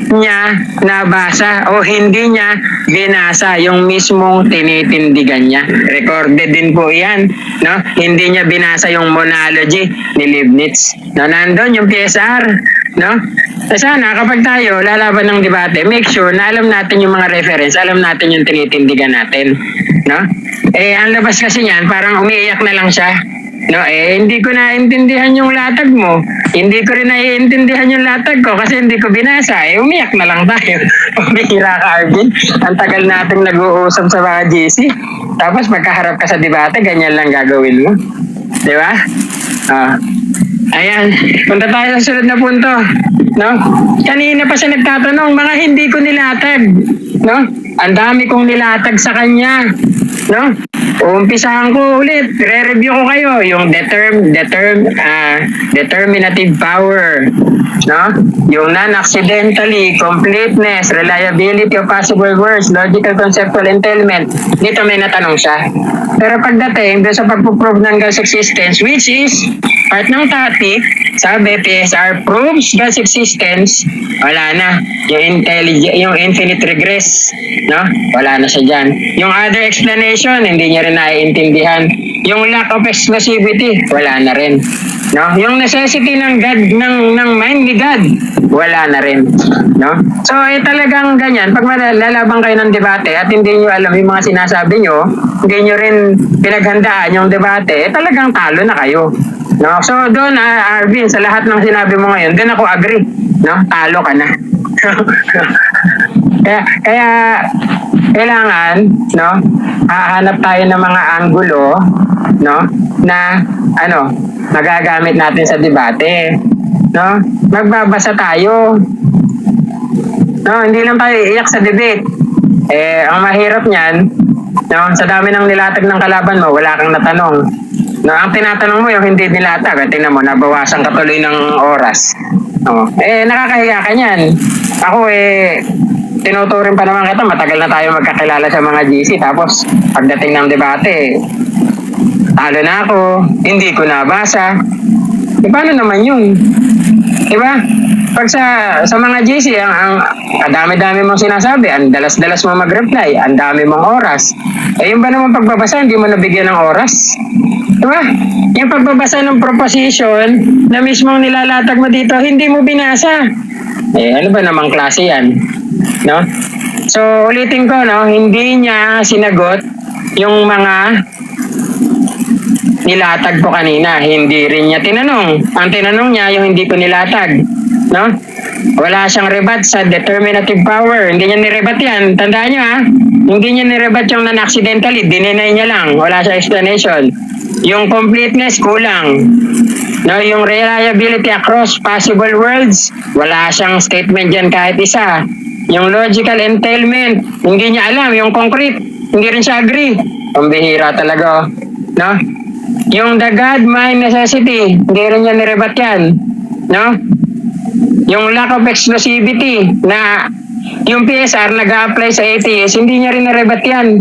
niya nabasa o hindi niya binasa yung mismong tinitindigan niya. Recorded din po yan. No? Hindi niya binasa yung monology ni Leibniz. No? Nandun yung PSR. No? Sana kapag tayo lalaban ng debate, make sure na alam natin yung mga reference, alam natin yung tinitindigan natin. No? Ang labas kasi niyan, parang umiiyak na lang siya. No, hindi ko naintindihan yung latag mo. Hindi ko rin naiintindihan yung latag ko kasi hindi ko binasa. Umiyak na lang tayo. Pumihira ka, Arvin. Ang tagal nating nag-uusap sa mga GC. Tapos magkaharap ka sa debate, ganyan lang gagawin mo. Di ba? Ayan. Punta tayo sa sunod na punto. No? Kanina pa siya nagtatanong, mga hindi ko nilatag. No? Ang dami kong nilatag sa kanya. No? Umpisahan ko ulit, re-review ko kayo yung determinative power, no? Yung non-accidentally, completeness, reliability of possible words, logical conceptual entailment. Dito may natanong siya. Pero pagdating doon sa pagpuprove ng God's existence, which is part ng topic, sabi PSR proves God's existence, wala na. Yung infinite regress, no? Wala na siya dyan. Yung other explanation, hindi niya rin naiintindihan. Yung lack of exclusivity, wala na rin. No? Yung necessity ng God, ng mind ni God, wala na rin. No? So, talagang ganyan. Pag lalabang kayo ng debate at hindi nyo alam yung mga sinasabi nyo, hindi nyo rin pinaghandaan yung debate, talagang talo na kayo. No? So, doon, Arvin, sa lahat ng sinabi mo ngayon, doon ako agree. No? Talo ka na. kaya kailangan, no, hahanap tayo ng mga anggulo, no, na magagamit natin sa debate, no? Magbabasa tayo. No, hindi lang tayo iiyak sa debate. Ang mahirap niyan, no, sa dami ng nilatag ng kalaban mo, wala kang natanong. No, ang tinatanong mo yung hindi nilatag, at tingnan mo, nabawasan ka tuloy ng oras. No. Nakakahiya ka niyan. Ako tinuturin pa naman kita, matagal na tayo magkakilala sa mga GC, tapos pagdating ng debate, talo na ako, hindi ko nabasa. Paano naman yun? Diba? Pag sa mga GC, ang dami-dami mong sinasabi, ang dalas-dalas mo mag-reply, ang dami mong oras. Eh, yung ba naman pagbabasa, hindi mo nabigyan ng oras? Diba? Yung pagbabasa ng proposition na mismong nilalatag mo dito, hindi mo binasa. Eh, ano ba namang klase yan? No? So, ulitin ko, no? Hindi niya sinagot yung mga nilatag ko kanina. Hindi rin niya tinanong. Ang tinanong niya, yung hindi ko nilatag. No? Wala siyang rebat sa determinative power. Hindi niya nirebat yan. Tandaan niyo, ha? Hindi niya nirebat yung non-accidentally. Dininay niya lang. Wala siyang explanation. Yung completeness, kulang. No, yung reliability across possible worlds, wala siyang statement dyan kahit isa. Yung logical entailment, hindi niya alam. Yung concrete, hindi rin siya agree. Pambihira talaga. No? Yung the God mind necessity, hindi rin niya nirebat yan. No? Yung lack of exclusivity na yung PSR nag-a-apply sa ATS, hindi niya rin nirebat yan.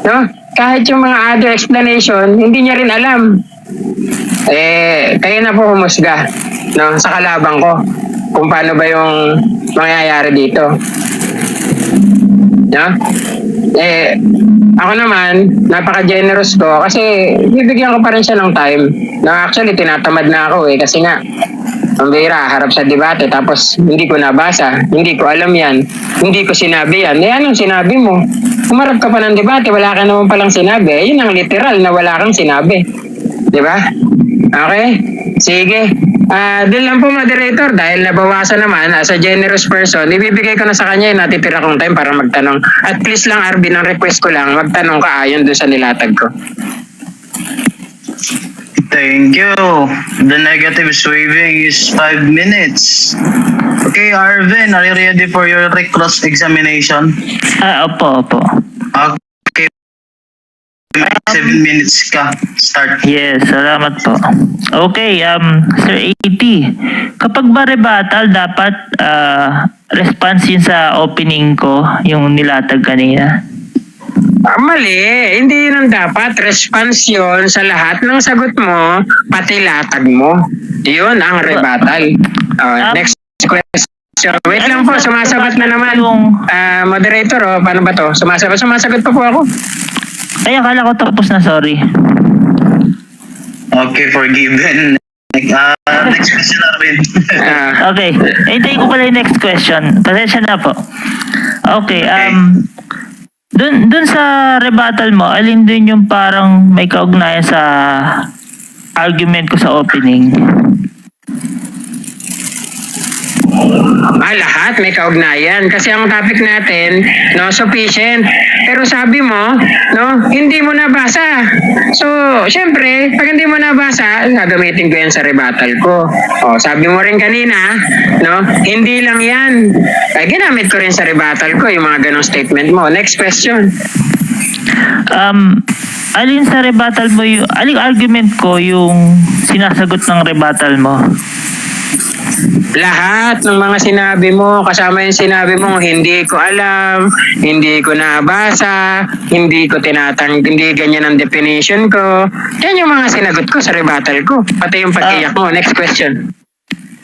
No? Kahit yung mga other explanation, hindi niya rin alam. Eh, kayo na po humusga, no, sa kalabang ko kung paano ba yung mangyayari dito. No? Eh, ako naman, napaka-generous ko kasi bibigyan ko pa rin siya ng time. No, actually, tinatamad na ako eh kasi nga, ang bira, harap sa debate tapos hindi ko nabasa, hindi ko alam yan, hindi ko sinabi yan. Eh, anong sinabi mo? Umarap ka pa ng debate, wala ka naman palang sinabi. Eh, yun ang literal na wala kang sinabi. Di ba? Okay? Sige. Doon lang po, moderator, dahil nabawasan naman as a generous person, ibibigay ko na sa kanya yung natitira kong time para magtanong. At please lang, Arvin, ang request ko lang, magtanong ka ayon doon sa nilatag ko. Thank you. The negative waving is 5 minutes. Okay, Arvin, are you ready for your cross-examination? Opo. Okay. 7 minutes ka. Start. Yes, salamat po. Okay, Sir AT, kapag ba rebuttal, dapat response yun sa opening ko, yung nilatag kanina? Mali. Hindi yun ang dapat. Response yun sa lahat ng sagot mo, pati latag mo. Yun ang rebuttal. Next question. Wait lang po, sumasagot na naman. Moderator, paano ba to? Sumasagot pa po ako. Ay, akala ko tapos na, sorry. Okay, forgiven. Next question, Arvin. Okay, hintayin ko pala yung next question. Pasensya na po. Okay, dun sa rebuttal mo, alin dun yung parang may kaugnayan sa argument ko sa opening? Lahat may kaugnayan. Kasi ang topic natin, no, sufficient. Pero sabi mo, no, hindi mo nabasa. So, syempre, pag hindi mo nabasa, gagamitin ko yan sa rebuttal ko. Sabi mo rin kanina, no, hindi lang yan. Ginamit ko rin sa rebuttal ko yung mga ganong statement mo. Next question. Alin sa rebuttal mo yung, aling argument ko yung sinasagot ng rebuttal mo? Lahat ng mga sinabi mo, kasama yung sinabi mo, hindi ko alam, hindi ko nabasa, hindi ganyan ang definition ko. Yan yung mga sinagot ko sa rebuttal ko. Pati yung pag-iyak mo. Next question.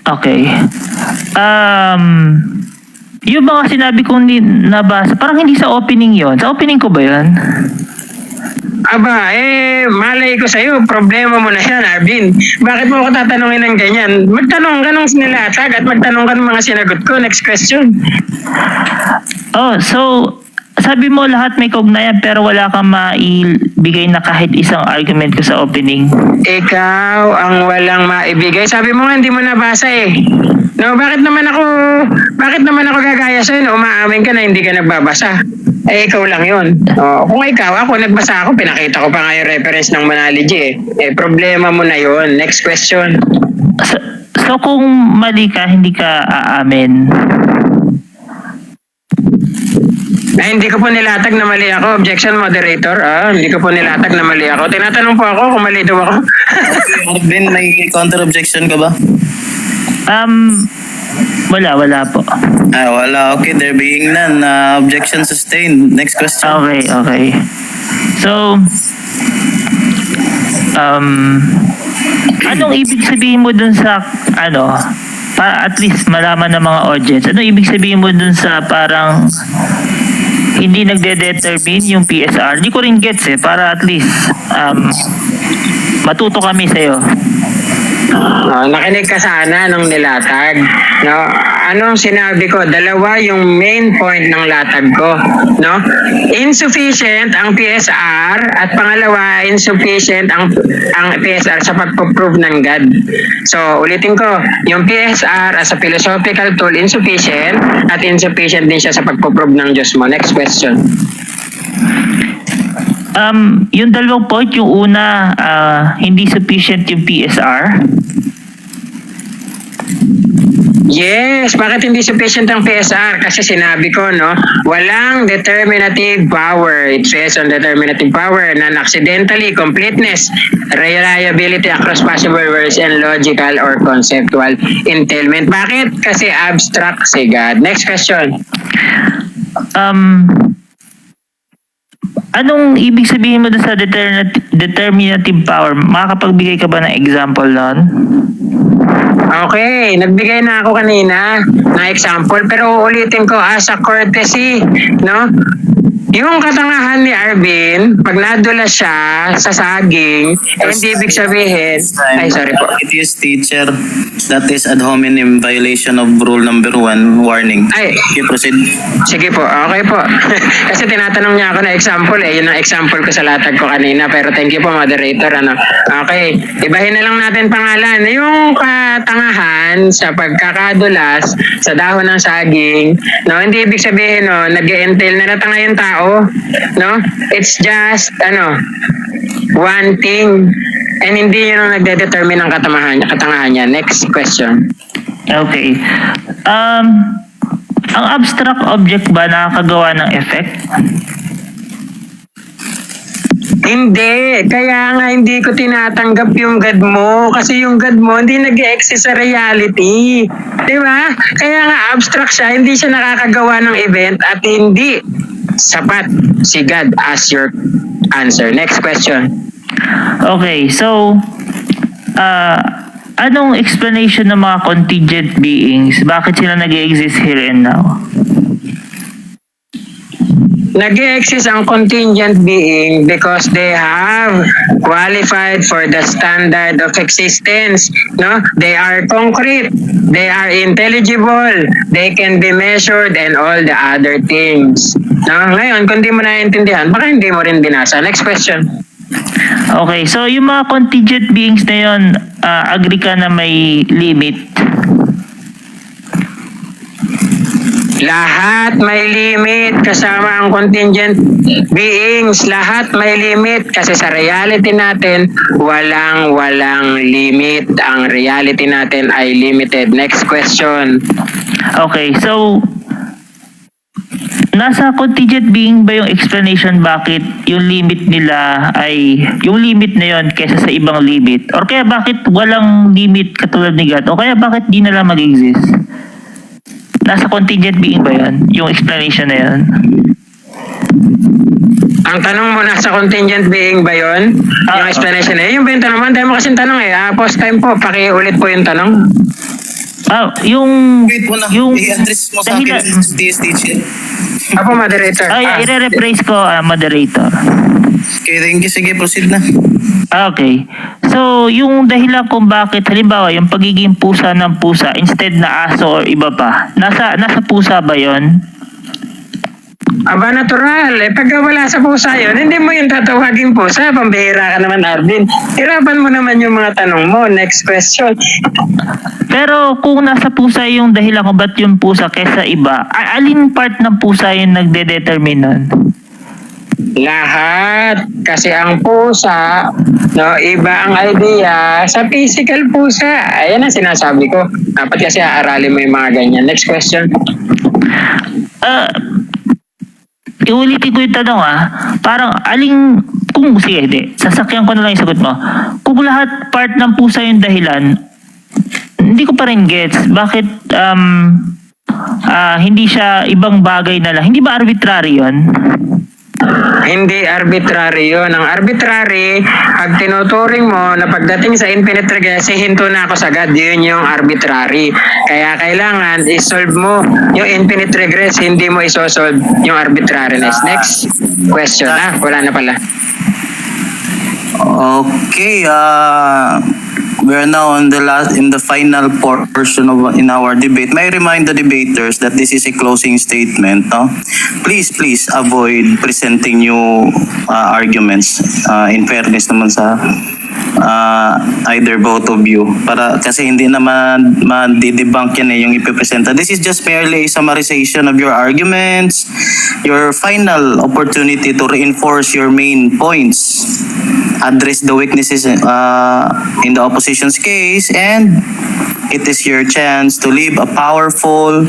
Okay. Yung mga sinabi kong nabasa, parang hindi sa opening yon. Sa opening ko ba yun? Aba, malay ko sa'yo, problema mo na yan, Arvin. Bakit mo ako tatanungin ng ganyan? Magtanong ka nung nilatag at magtanong ka ng mga sinagot ko. Next question. So, sabi mo lahat may kaugnayan pero wala kang maibigay na kahit isang argument ko sa opening. Ikaw ang walang maibigay. Sabi mo nga, hindi mo nabasa eh. No, bakit naman ako gagaya sa'yo na umaamin ka na hindi ka nagbabasa? Ikaw lang yun. Kung ako, nagbasa ako, pinakita ko pa nga yung reference ng Manalogy eh. Problema mo na yun. Next question. So kung mali ka, hindi ka aamin? Hindi ko po nilatag na mali ako. Objection, moderator. Hindi ko po nilatag na mali ako. Tinatanong po ako kung mali daw ako. Arvin, may counter-objection ka ba? Wala po. Wala. Okay, there being none. Objection sustained. Next question. Okay. So, anong ibig sabihin mo dun sa, para at least malaman ng mga audience. Ano ibig sabihin mo dun sa parang hindi nagde-determine yung PSR? Hindi ko rin gets para at least matuto kami sa'yo. Nakinig ka sana nung nilatag. No? Anong sinabi ko? Dalawa yung main point ng latag ko. No? Insufficient ang PSR at pangalawa, insufficient ang PSR sa pagpo-prove ng God. So, ulitin ko, yung PSR as a philosophical tool, insufficient at insufficient din siya sa pagpo-prove ng Diyos mo. Next question. Yung dalawang point, yung una, hindi sufficient yung PSR. Yes, bakit hindi sufficient ang PSR? Kasi sinabi ko, no, walang determinative power. It says on determinative power, non-accidentally, completeness, reliability across possible words, and logical or conceptual entailment. Bakit? Kasi abstract si God. Next question. Anong ibig sabihin mo sa determinative power? Makakapagbigay ka ba ng example nun? Okay, nagbigay na ako kanina na example pero uulitin ko as a courtesy, no? Yung katangahan ni Arvin, pag nadula siya sa saging, hindi ibig sabihin, ay sorry po. It is teacher that is ad hominem violation of rule number 1, warning. Ay, You proceed. sige po, okay po. Kasi tinatanong niya ako na example yun ang example ko sa latag ko kanina, pero thank you po moderator, ano. Okay, ibahin na lang natin pangalan. Yung katangahan sa pagkakadulas sa dahon ng saging, no, hindi ibig sabihin, no, nag-entail na natanga yung tao, no? It's just, one thing. And hindi yun ang nagde-determine ng katangahan niya. Next question. Okay. Ang abstract object ba nakakagawa ng effect? Hindi. Kaya nga hindi ko tinatanggap yung God mo. Kasi yung God mo hindi nag-exist sa reality. Di ba? Kaya nga abstract siya. Hindi siya nakakagawa ng event at hindi sapat si God as your answer. Next question. Okay, so anong explanation ng mga contingent beings? Bakit sila nag-exist here and now? Nag-exist ang contingent being because they have qualified for the standard of existence. No? They are concrete, they are intelligible, they can be measured, and all the other things. No? Ngayon, kung di mo naiintindihan, baka hindi mo rin binasa. Next question. Okay, so yung mga contingent beings na yun, agree ka na may limit? Lahat may limit kasama ang contingent beings. Lahat may limit kasi sa reality natin, walang limit. Ang reality natin ay limited. Next question. Okay, so nasa contingent being ba yung explanation bakit yung limit nila ay yung limit na yon kaysa sa ibang limit? Or kaya bakit walang limit katulad ni God? O kaya bakit di na lang mag-exist? Nasa contingent being ba yun? Yung explanation na yun? Ang tanong mo, nasa contingent being ba yun? Yung explanation na yun? Yung ba yung tanong mo? Dahil mo kasing tanong Pause time po. Pakiulit po yung tanong. Yung Wait muna. yung I-address mo sa akin this teacher. Ako, moderator. i-rephrase ko, moderator. Okay, thank you. Sige, proceed na. Okay. So, yung dahilan kung bakit, halimbawa, yung pagiging pusa ng pusa instead na aso or iba pa, nasa pusa ba yon? Aba, natural. Pag wala sa pusa yun, hindi mo yung tatawagin pusa. Pambihira ka naman, Arvin. Hirapan mo naman yung mga tanong mo. Next question. Pero kung nasa pusa yung dahilan kung ba't yung pusa kaysa iba, alin part ng pusa yung nagde-determine nun? Lahat. Kasi ang pusa, no, iba ang idea sa physical pusa. Ayan ang sinasabi ko. Dapat kasi aaralin mo yung mga ganyan. Next question. Iulitin ko yung tanong parang aling, kung sige, sasakyan ko na lang yung sagot mo. Kung lahat part ng pusa yung dahilan, hindi ko pa rin gets. Bakit hindi siya ibang bagay na lang? Hindi ba arbitrary yun? Hindi arbitrary yun. Ang arbitrary, pag tinuturing mo na pagdating sa infinite regress, hinto na ako sagad, yun yung arbitrary. Kaya kailangan isolve mo yung infinite regress, hindi mo isosolve yung arbitrariness. Next question. Wala na pala. Okay, we are now in the final portion of in our debate. May I remind the debaters that this is a closing statement. No? Please avoid presenting new arguments. In fairness naman sa either both of you, para kasi hindi na ma-debunk yan yung ipipresenta. This is just merely a summarization of your arguments, your final opportunity to reinforce your main points, address the weaknesses in the opposition's case, and it is your chance to leave a powerful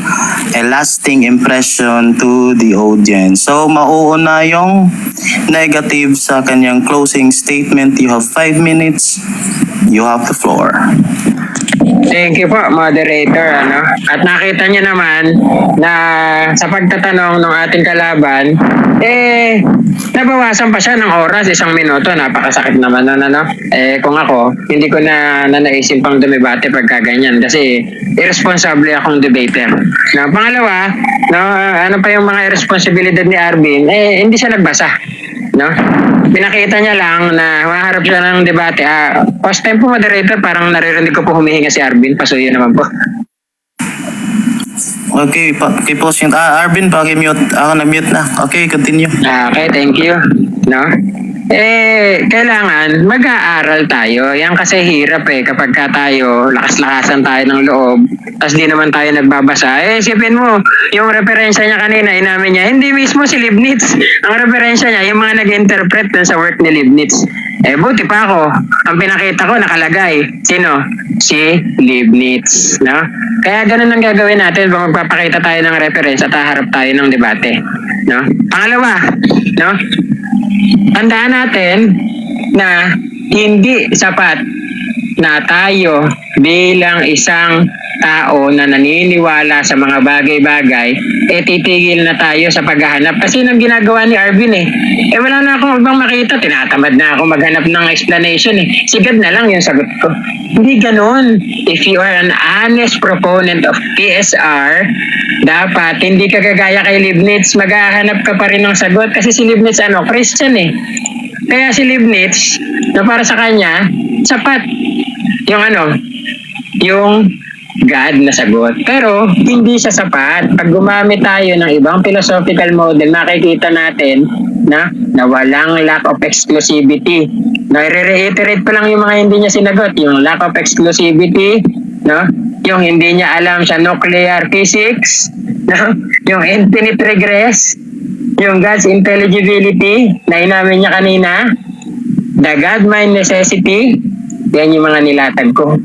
and lasting impression to the audience. So, mauuna yung negative sa kanyang closing statement. You have 5 minutes. You have the floor. Thank you po, moderator. At nakita niyo naman na sa pagtatanong ng ating kalaban, nabawasan pa siya ng oras, 1 minuto. Napakasakit naman nun, kung ako, hindi ko na naisip pang dumibate pagka ganyan kasi irresponsible akong debater. Pangalawa, ano pa yung mga irresponsibilidad ni Arvin, hindi siya nagbasa. Pinakita niya lang na maharap siya ng debate. First time po, moderator, parang naririnig ko po humihinga si Arvin. Pasuyo naman po. Okay, post yung Arvin, paki-mute. Ako na-mute na. Okay, continue. Okay, thank you. Kailangan mag-aaral tayo. Yan kasi hirap kapag ka tayo, lakas-lakasan tayo ng loob, tapos di naman tayo nagbabasa. Isipin mo, yung referensya niya kanina, inamin niya, hindi mismo si Leibniz. Ang referensya niya, yung mga nag-interpret dun sa work ni Leibniz. Buti pa ako. Ang pinakita ko, nakalagay. Sino? Si Leibniz. Kaya ganun ang gagawin natin pag magpapakita tayo ng reference at haharap tayo ng debate. Pangalawa, tandaan natin na hindi sapat na tayo bilang isang tao na naniniwala sa mga bagay-bagay, titigil na tayo sa paghahanap. Kasi nang ginagawa ni Arvin wala na akong ibang makita, tinatamad na ako maghanap ng explanation Sigad na lang yung sagot ko. Hindi ganun. If you are an honest proponent of PSR, dapat hindi ka gagaya kay Leibniz, maghahanap ka pa rin ng sagot kasi si Leibniz Christian Kaya si Leibniz, na para sa kanya, sapat yung God na sagot. Pero hindi siya sapat. Pag gumamit tayo ng ibang philosophical model, makikita natin na walang lack of exclusivity. I-reiterate pa lang yung mga hindi niya sinagot. Yung lack of exclusivity, yung hindi niya alam sa nuclear physics, yung infinite regress, yung God's intelligibility na inamin niya kanina, the God-mind necessity, yan yung mga nilatag ko.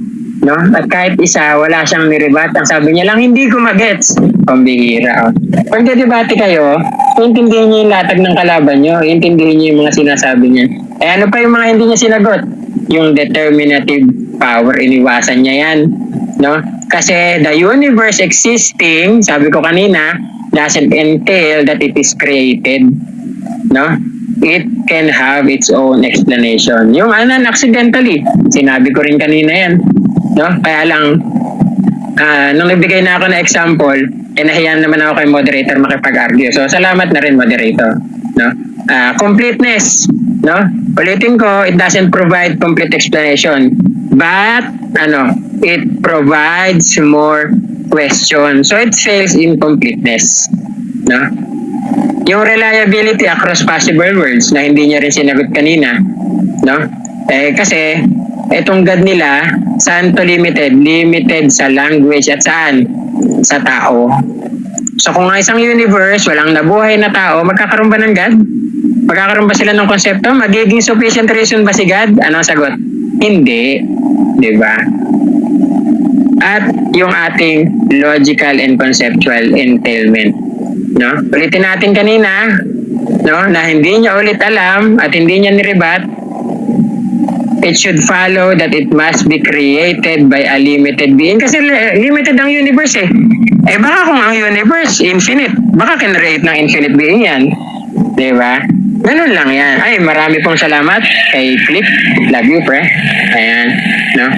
At kahit isa, wala siyang nirebat. Ang sabi niya lang, hindi ko magets. Pambihira. Pag debate kayo, intindihin niyo yung latag ng kalaban niyo, intindihin niyo yung mga sinasabi niya. Ano pa yung mga hindi niya sinagot? Yung determinative power, iniwasan niya yan. Kasi the universe existing, sabi ko kanina, doesn't entail that it is created. It can have its own explanation. Yung accidentally, sinabi ko rin kanina yan. Kaya lang, nung nagbigay na ako na example, nahiyan naman ako kay moderator makipag-argue. So, salamat na rin, moderator. Completeness. Ulitin ko, it doesn't provide complete explanation. But, it provides more questions. So, it fails in completeness. Yung reliability across possible words na hindi niya rin sinagot kanina. Kasi, itong God nila, saan to limited? Limited sa language at saan? Sa tao. So kung isang universe, walang nabuhay na tao, magkakaroon ba ng God? Magkakaroon ba sila ng konsepto? Magiging sufficient reason ba si God? Ano ang sagot? Hindi. Diba? At yung ating logical and conceptual entailment. Ulitin natin kanina, na hindi niya ulit alam at hindi niya nirebat, it should follow that it must be created by a limited being. Kasi limited ang universe Baka kung ang universe infinite, baka kinreate ng infinite being yan. Di ba? Ganun lang yan. Ay, marami pong salamat kay Flip. Love you, pre. Ayan, no?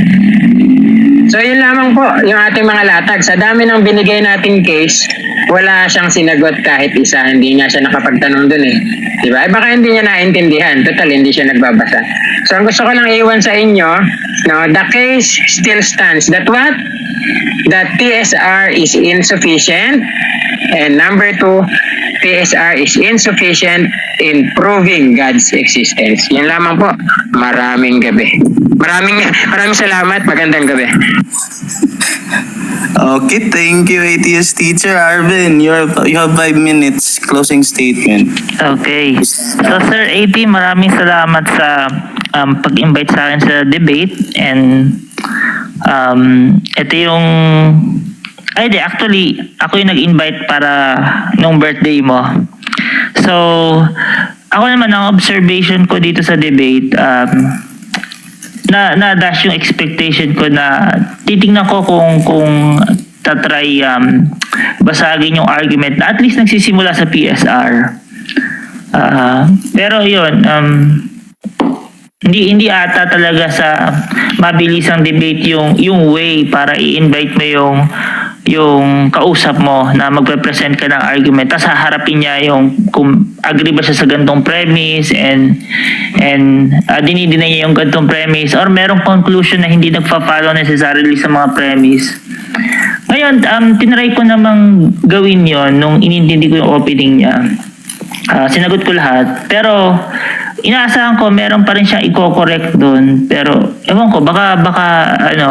So, yun lamang po, yung ating mga latag. Sa dami ng binigay nating case, wala siyang sinagot kahit isa. Hindi nga siya nakapagtanong dun eh. Diba? Eh, baka hindi niya naintindihan. Total, hindi siya nagbabasa. So, ang gusto ko lang iwan sa inyo, no, the case still stands. That what? That TSR is insufficient. And number 2, TSR is insufficient in proving God's existence. Yan lamang po. Maraming gabi. Maraming salamat. Magandang gabi. Okay, thank you, ATS teacher. Arvin, you have 5 minutes. Closing statement. Okay. So Sir AT, maraming salamat sa pag-invite sa akin sa debate, and ito yung actually ako yung nag-invite para nung birthday mo. So ako naman, ang observation ko dito sa debate, na dash yung expectation ko na titingnan ko kung tatry basagin yung argument na at least nagsisimula sa PSR. Pero yun, hindi ata talaga sa mabilisang debate yung way para i-invite mo yung kausap mo na magpe-present ka ng argument, tapos haharapin niya yung kung agree ba siya sa gantong premise and dinidinay niya yung gantong premise or merong conclusion na hindi nagpa-follow necessarily sa mga premise. Ngayon, tinry ko namang gawin yon nung inintindi ko yung opening niya. Sinagot ko lahat, pero inaasahan ko meron pa rin siyang i-correct doon, pero ewan ko, baka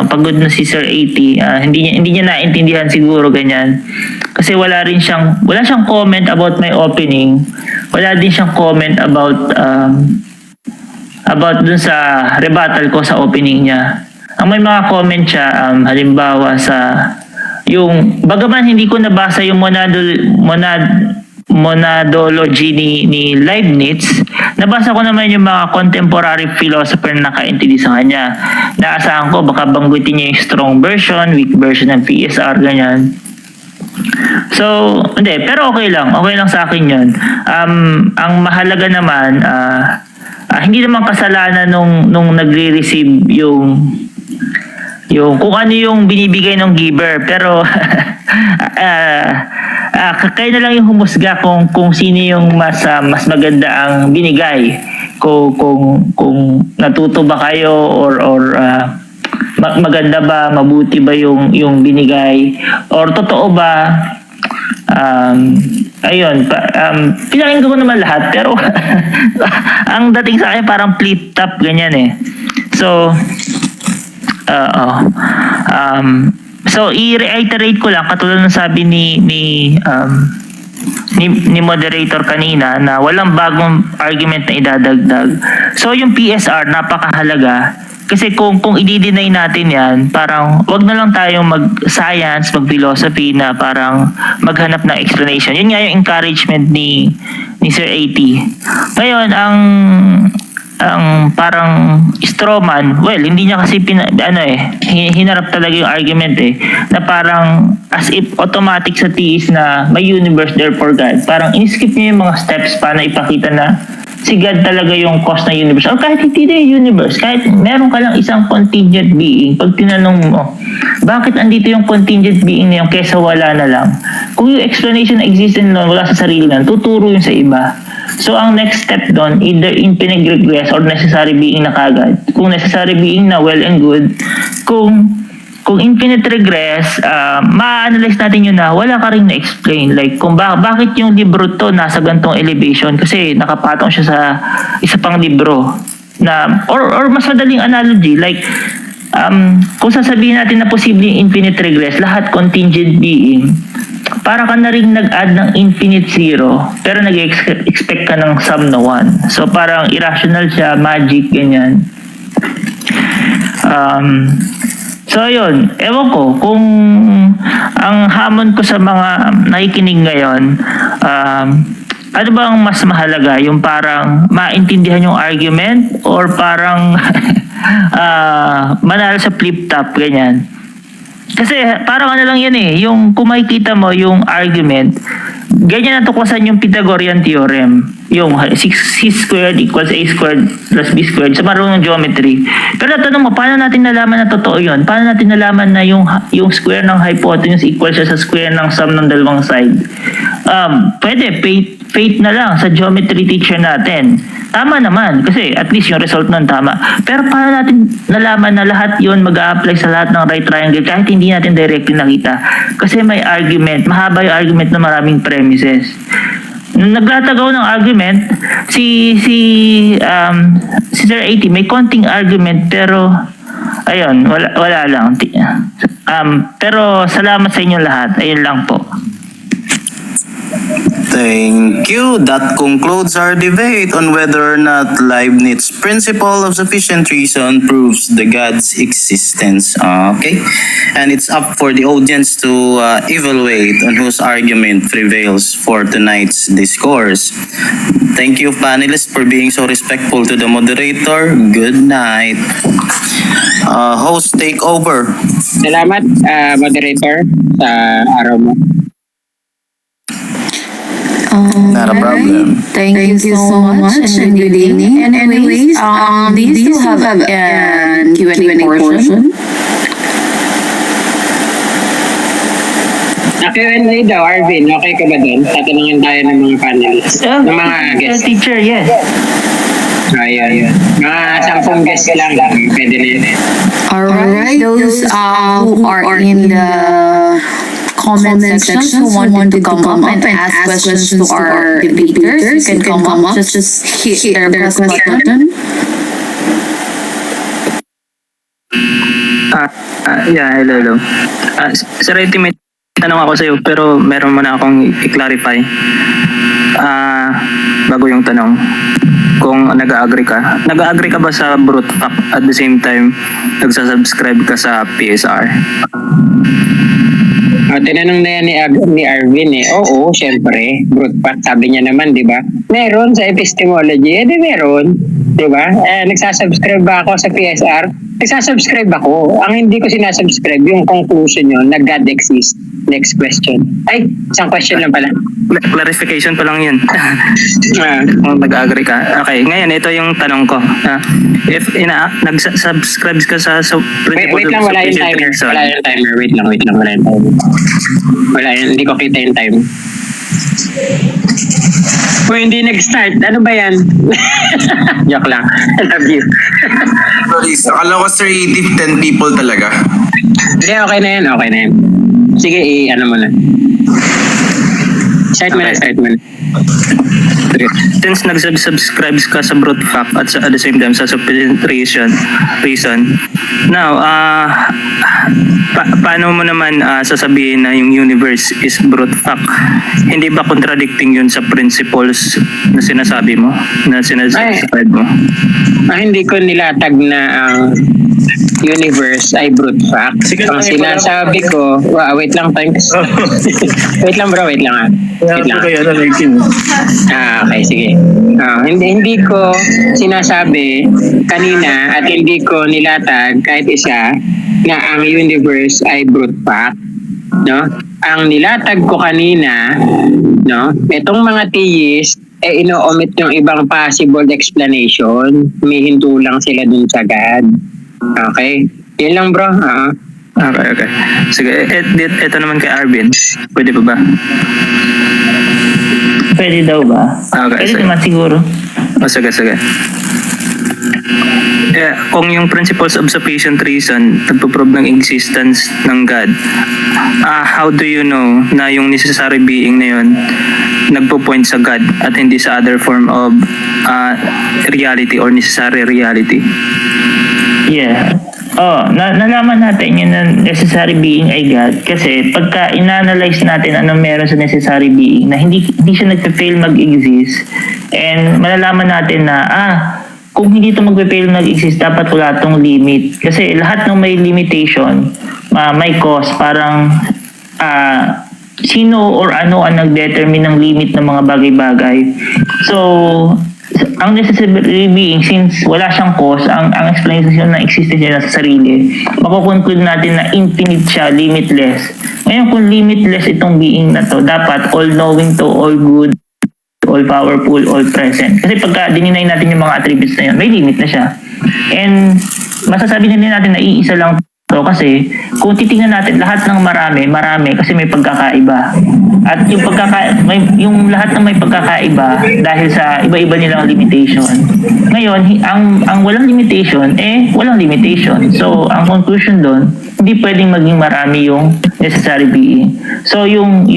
pagod na si Sir AT, hindi niya naintindihan siguro, ganyan, kasi wala siyang comment about my opening, wala din siyang comment about dun sa rebuttal ko sa opening niya. Ang may mga comment siya, halimbawa sa yung bagaman hindi ko nabasa yung monadology ni Leibniz, nabasa ko naman yung mga contemporary philosopher na nakaintindi sa kanya. Naasahan ko baka banggitin niya yung strong version, weak version ng PSR, ganyan. So, hindi, pero okay lang sa akin yun. Ang mahalaga naman, hindi naman kasalanan nung nagre-receive yung kung ano yung binibigay ng giver, pero kayo na lang yung humusga kung sino yung mas maganda ang binigay, kung natuto ba kayo or maganda ba, mabuti ba yung binigay, or totoo ba. Ayun, pinakinggan ko naman lahat, pero ang dating sa akin parang flip-top, ganyan eh. So so i-reiterate ko lang, katulad ng sabi ni moderator kanina, na walang bagong argument na idadagdag. So yung PSR napakahalaga, kasi kung i-deny natin yan, parang wag na lang tayong mag-science, mag-philosophy na parang maghanap ng explanation. Yun nga yung encouragement ni Sir AT. Ngayon, ang parang straw man, well, hindi niya kasi hinarap talaga yung argument na parang as if automatic sa theist na may universe, therefore God. Parang in-skip niya yung mga steps para ipakita na si God talaga yung cause ng universe. O kahit hindi na yung universe, kahit meron ka lang isang contingent being, pag tinanong mo, bakit andito yung contingent being na yung kesa wala na lang? Kung yung explanation na existence nun, wala sa sarili na, tuturo yun sa iba. So, ang next step doon, either infinite regress or necessary being na kagad. Kung necessary being na, well and good. Kung infinite regress, ma-analyze natin yun na wala ka rin na-explain. Like, kung bakit yung libro to nasa gantong elevation, kasi nakapatong siya sa isa pang libro. Or mas madaling analogy, like, kung sasabihin natin na posibleng infinite regress, lahat contingent being, para ka na rin nag-add ng infinite zero, pero nag-expect ka ng sum na 1. So parang irrational siya, magic, ganyan. So yun, ewan ko, kung ang hamon ko sa mga nakikinig ngayon, ano ba ang mas mahalaga? Yung parang maintindihan yung argument, or parang manalo sa flip-top, ganyan. Kasi parang ano lang yan yung kung makikita mo yung argument, ganyan natuklasan yung Pythagorean theorem. yung C squared equals A squared plus B squared sa marunong geometry. Pero tanong mo, paano natin nalaman na totoo yun? Paano natin nalaman na yung square ng hypotenuse equals siya sa square ng sum ng dalawang side? Pwede, faith na lang sa geometry teacher natin. Tama naman, kasi at least yung result nun tama. Pero paano natin nalaman na lahat yun mag-a-apply sa lahat ng right triangle kahit hindi natin directly nakita? Kasi may argument, mahaba yung argument na maraming premises. Nung naglatagaw ng argument, si Sir 80 may konting argument pero ayun, wala lang. Pero salamat sa inyo lahat. Ayun lang po. Thank you. That concludes our debate on whether or not Leibniz's principle of sufficient reason proves the God's existence. Okay? And it's up for the audience to evaluate on whose argument prevails for tonight's discourse. Thank you, panelists, for being so respectful to the moderator. Good night. Host, take over. Salamat, moderator, sa araw mo. Not a problem. Thank you so much and good evening. And anyways, do you still have a Q&A portion? Q&A daw, Arvin, okay ka ba dun? Tatanungin tayo ng mga panelists, ng mga guests. Teacher, yes. Ayun. Mga 10 guests lang, pwede na yun. Alright, those who are in the comment section who want to come up and ask questions to our debaters, you can come up, just hit their press button. Hello. Sir Ray, may tanong ako sa'yo pero meron muna akong i-clarify. Bago yung tanong, kung nag-agree ka ba sa brute fact at the same time nagsasubscribe ka sa PSR? Tinanong na yan ni Arvin eh. Oo, syempre. Brute fact, sabi niya naman, di ba? Meron sa epistemology. Di meron. Di ba? Nagsasubscribe ba ako sa PSR? Nagsasubscribe ako. Ang hindi ko sinasubscribe, yung conclusion nyo na God exists. Next question. Ay, isang question lang pala. Clarification pa lang yun. Kung nag-agree ka. Okay, ngayon ito yung tanong ko. If nag-subscribe ka sa Wait lang, wala yung timer. Wala yung timer. Wait lang, wala yung timer. Wala yun, hindi ko kita yung time. Kung hindi nag-start, ano ba yan? Joke lang. I love you. Sorry, akala ko sir 10 people talaga. Hindi, okay na yan. Sige, ano mo na. Start mo na. Since nag-subscribe ka sa brute fact at at the same time sa sufficient reason. Now, paano mo naman sasabihin na yung universe is brute fact? Hindi ba contradicting yun sa principles na sinasabi mo? Na sinasubscribe mo? Hindi ko nilatag na ang universe ay brute fact. Ang sinasabi ko, wait lang, thanks. Wait lang bro, wait lang. Okay, sige. Hindi ko sinasabi kanina at hindi ko nilatag kahit isa na ang universe ay brute fact, no? Ang nilatag ko kanina, no, itong mga theist ino-omit yung ibang possible explanation, humihinto lang sila dun sa God. Okay? Yun lang bro. Okay. Sige, ito naman kay Arvin. Pwede pa ba? Pwede daw ba? Okay, Pwede sige. naman siguro. Sige. Kung yung principles of sufficient reason nagpo-prove ng existence ng God, how do you know na yung necessary being na yun nagpo-point sa God at hindi sa other form of reality or necessary reality? Yeah. Nalaman natin yun na necessary being ay God kasi pagka in-analyze natin anong meron sa necessary being na hindi siya nagpe-fail mag-exist, and malalaman natin na kung hindi ito magpe-fail mag-exist, dapat wala itong limit. Kasi lahat ng may limitation, may cause. Parang sino or ano ang nag-determine ng limit ng mga bagay-bagay. So, ang necessary being, since wala siyang cause, ang explanation ng existence niya sa sarili, makukonclude natin na infinite siya, limitless. Ngayon, kung limitless itong being na to, dapat all-knowing to, all good, all-powerful, all-present. Kasi pagka dininay natin yung mga attributes na yun, may limit na siya. And masasabi na din natin na iisa lang to kasi kung titingnan natin lahat ng marami kasi may pagkakaiba. At yung lahat ng may pagkakaiba dahil sa iba-iba nilang limitation. Ngayon, ang walang limitation, walang limitation. So, ang conclusion doon, hindi pwedeng maging marami yung necessary being. So, yung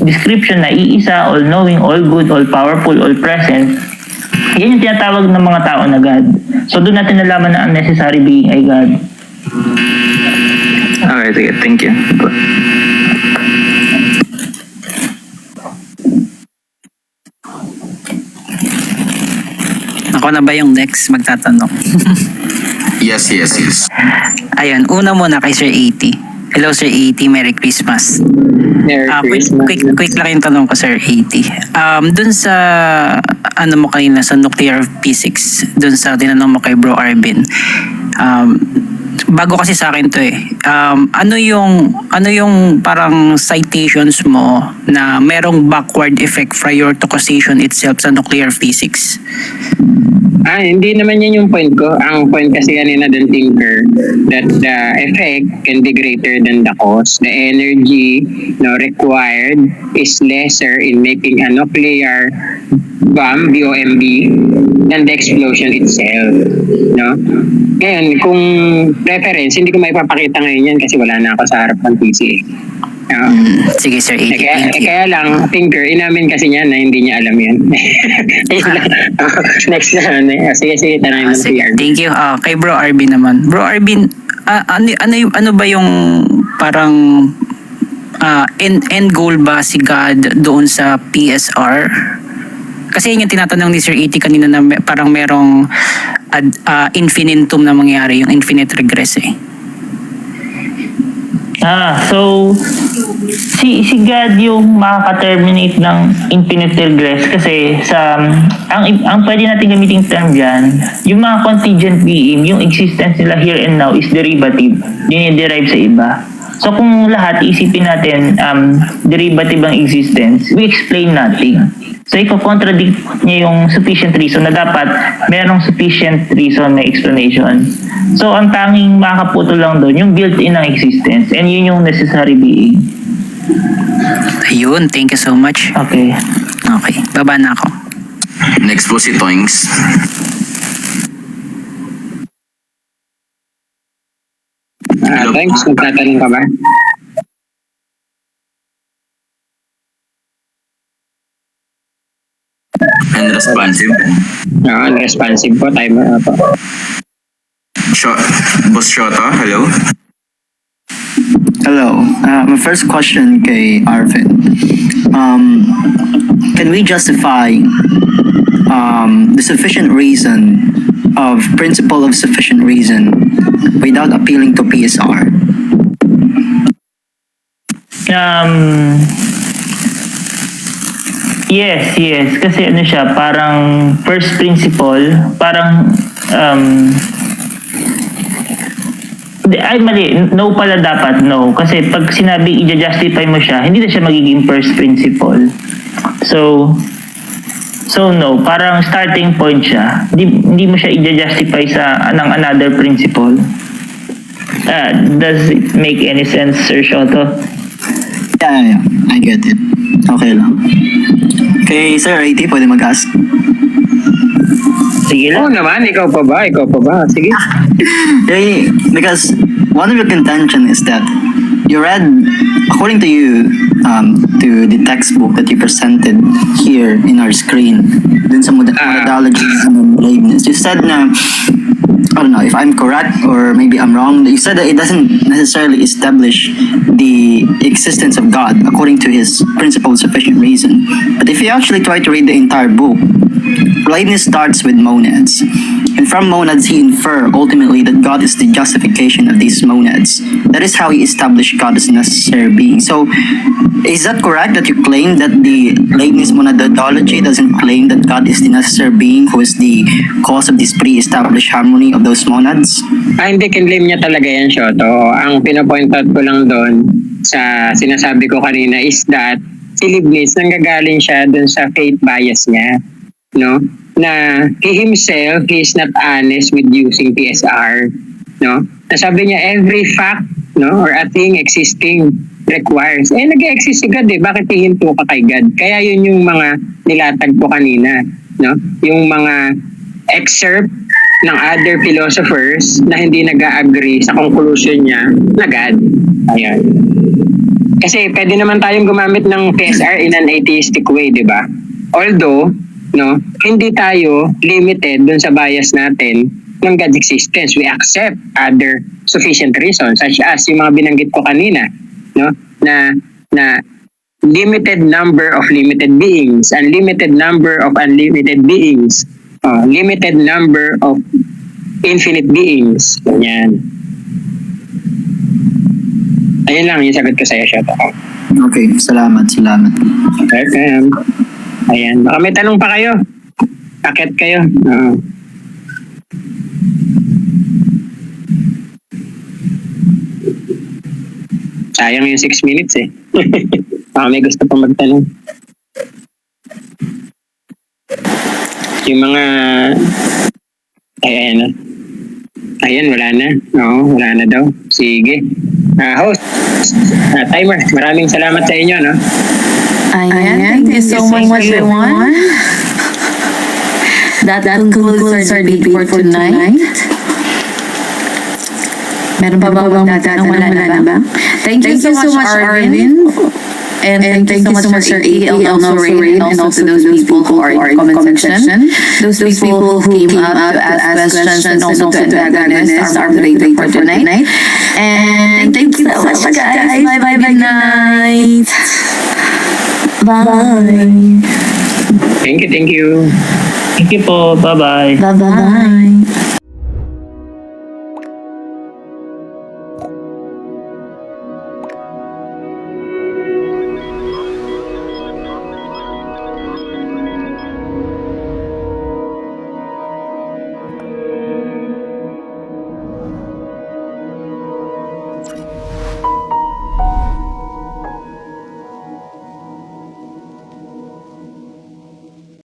description na iisa, all-knowing, all-good, all-powerful, all-present, yan yung tinatawag ng mga tao na God. So, doon natin nalaman na ang necessary being ay God. Okay, sige. Thank you. Ako na ba yung next magtatanong? Yes. Ayun, una muna kay Sir 80. Hello Sir 80, Merry Christmas. Merry Christmas. Quick lang yung tanong ko Sir 80. Dun sa ano mo kanina sa nuclear physics, dun sa tinanong mo kay Bro Arvin. Bago kasi sa akin to ano yung parang citations mo na merong backward effect prior to causation itself sa nuclear physics? Hindi naman yan yung point ko. Ang point kasi kanina dun, Tinker, that the effect can be greater than the cause. The energy required is lesser in making a nuclear bomb, BOMB, than the explosion itself. No? Ngayon, kung reference, hindi ko maipapakita ngayon yan kasi wala na ako sa harap ng PC. Sige Sir 80, thank you. Kaya lang, Tinker, inamin kasi niya na hindi niya alam yun. Next na. Sige, tanay mo si Arvin. Thank you. Kay Bro Arvin naman. Bro Arvin, ano ba yung parang end goal ba si God doon sa PSR? Kasi yun yung tinatanong ni Sir 80 kanina na parang merong infinitum na mangyari, yung infinite regress So si God yung makaka-terminate ng infinite regress kasi sa ang pwede natin gamitin term diyan, yung mga contingent being, yung existence nila here and now is derivative, diniderive sa iba. So kung lahat isipin natin derivative ang existence, we explain nothing. So iko-contradict niya yung sufficient reason na dapat merong sufficient reason na explanation. So ang tanging makakaputo lang doon yung built-in ng existence and yun yung necessary being. Ayun, thank you so much. Okay. Okay, baba na ako. Next po si Toings. Thanks, magtatanong ka ba? Unresponsive. Unresponsive po, timer po. Boss Shota, hello? Hello. My first question kay Arvin. Can we justify the sufficient reason of principle of sufficient reason without appealing to PSR? Yes. Kasi ano siya, parang first principle, parang mali. No pala dapat, no. Kasi pag sinabi i-justify mo siya, hindi na siya magiging first principle. So no, parang starting point siya. Hindi mo siya i-justify sa another principle. Does it make any sense, Sir Shoto? Yeah. I get it. Okay lang. Okay, Sir 80, pwede mag-ask? Sige lang. Oo naman, ikaw pa ba? Sige. Because one of your contention is that you read, according to you, to the textbook that you presented here in our screen, dun sa methodology ng Leibniz, you said na, I don't know if I'm correct or maybe I'm wrong, you said that it doesn't necessarily establish the existence of God according to his principle of sufficient reason. But if you actually try to read the entire book, Leibniz starts with monads. And from monads, he infer ultimately that God is the justification of these monads. That is how he established God as necessary being. So, is that correct that you claim that the Leibniz monadology doesn't claim that God is the necessary being who is the cause of this pre-established harmony of those monads? Hindi, kinlaim niya talaga yan, Shoto. Ang pinapoint out ko lang doon sa sinasabi ko kanina is that si Leibniz, nanggagaling siya dun sa faith bias niya, no? Na he himself, he is not honest with using PSR, no? Nasabi niya, every fact, no, or a thing existing requires. Nag-exist si God eh. Bakit hihinto ka kay God? Kaya yun yung mga nilatag ko kanina, no? Yung mga excerpt ng other philosophers na hindi nag-agree sa conclusion niya na God. Ayan. Kasi pwede naman tayong gumamit ng PSR in an atheistic way, di ba? Although, no, hindi tayo limited dun sa bias natin ng God's existence. We accept other sufficient reasons, such as yung mga binanggit ko kanina, no, na limited number of limited beings, unlimited number of unlimited beings, limited number of infinite beings. Yan. Ayun lang yung sagot ko sa'yo, Shoto. Okay, salamat. Welcome. Ayan. Baka may tanong pa kayo. Akit kayo. Sayang yung 6 minutes eh. Baka may gusto pa magtanong. Yung mga... Ayan, wala na. Oo, wala na daw. Sige. Host, timer, maraming salamat sa inyo, no? Ayan, thank you so much, everyone. That concludes our debate for tonight. Meron pa ba bang tatanong? Wala na ba? Thank you so much, Arvin. And thank you so much, Sir A, and also Rain, and also those people who are in the comment section. Those people who came up to ask questions and also to antagonize our moderator for tonight. And thank you so much, guys. Bye-bye, good night. Bye. Thank you. Thank you po. Bye-bye. Bye-bye.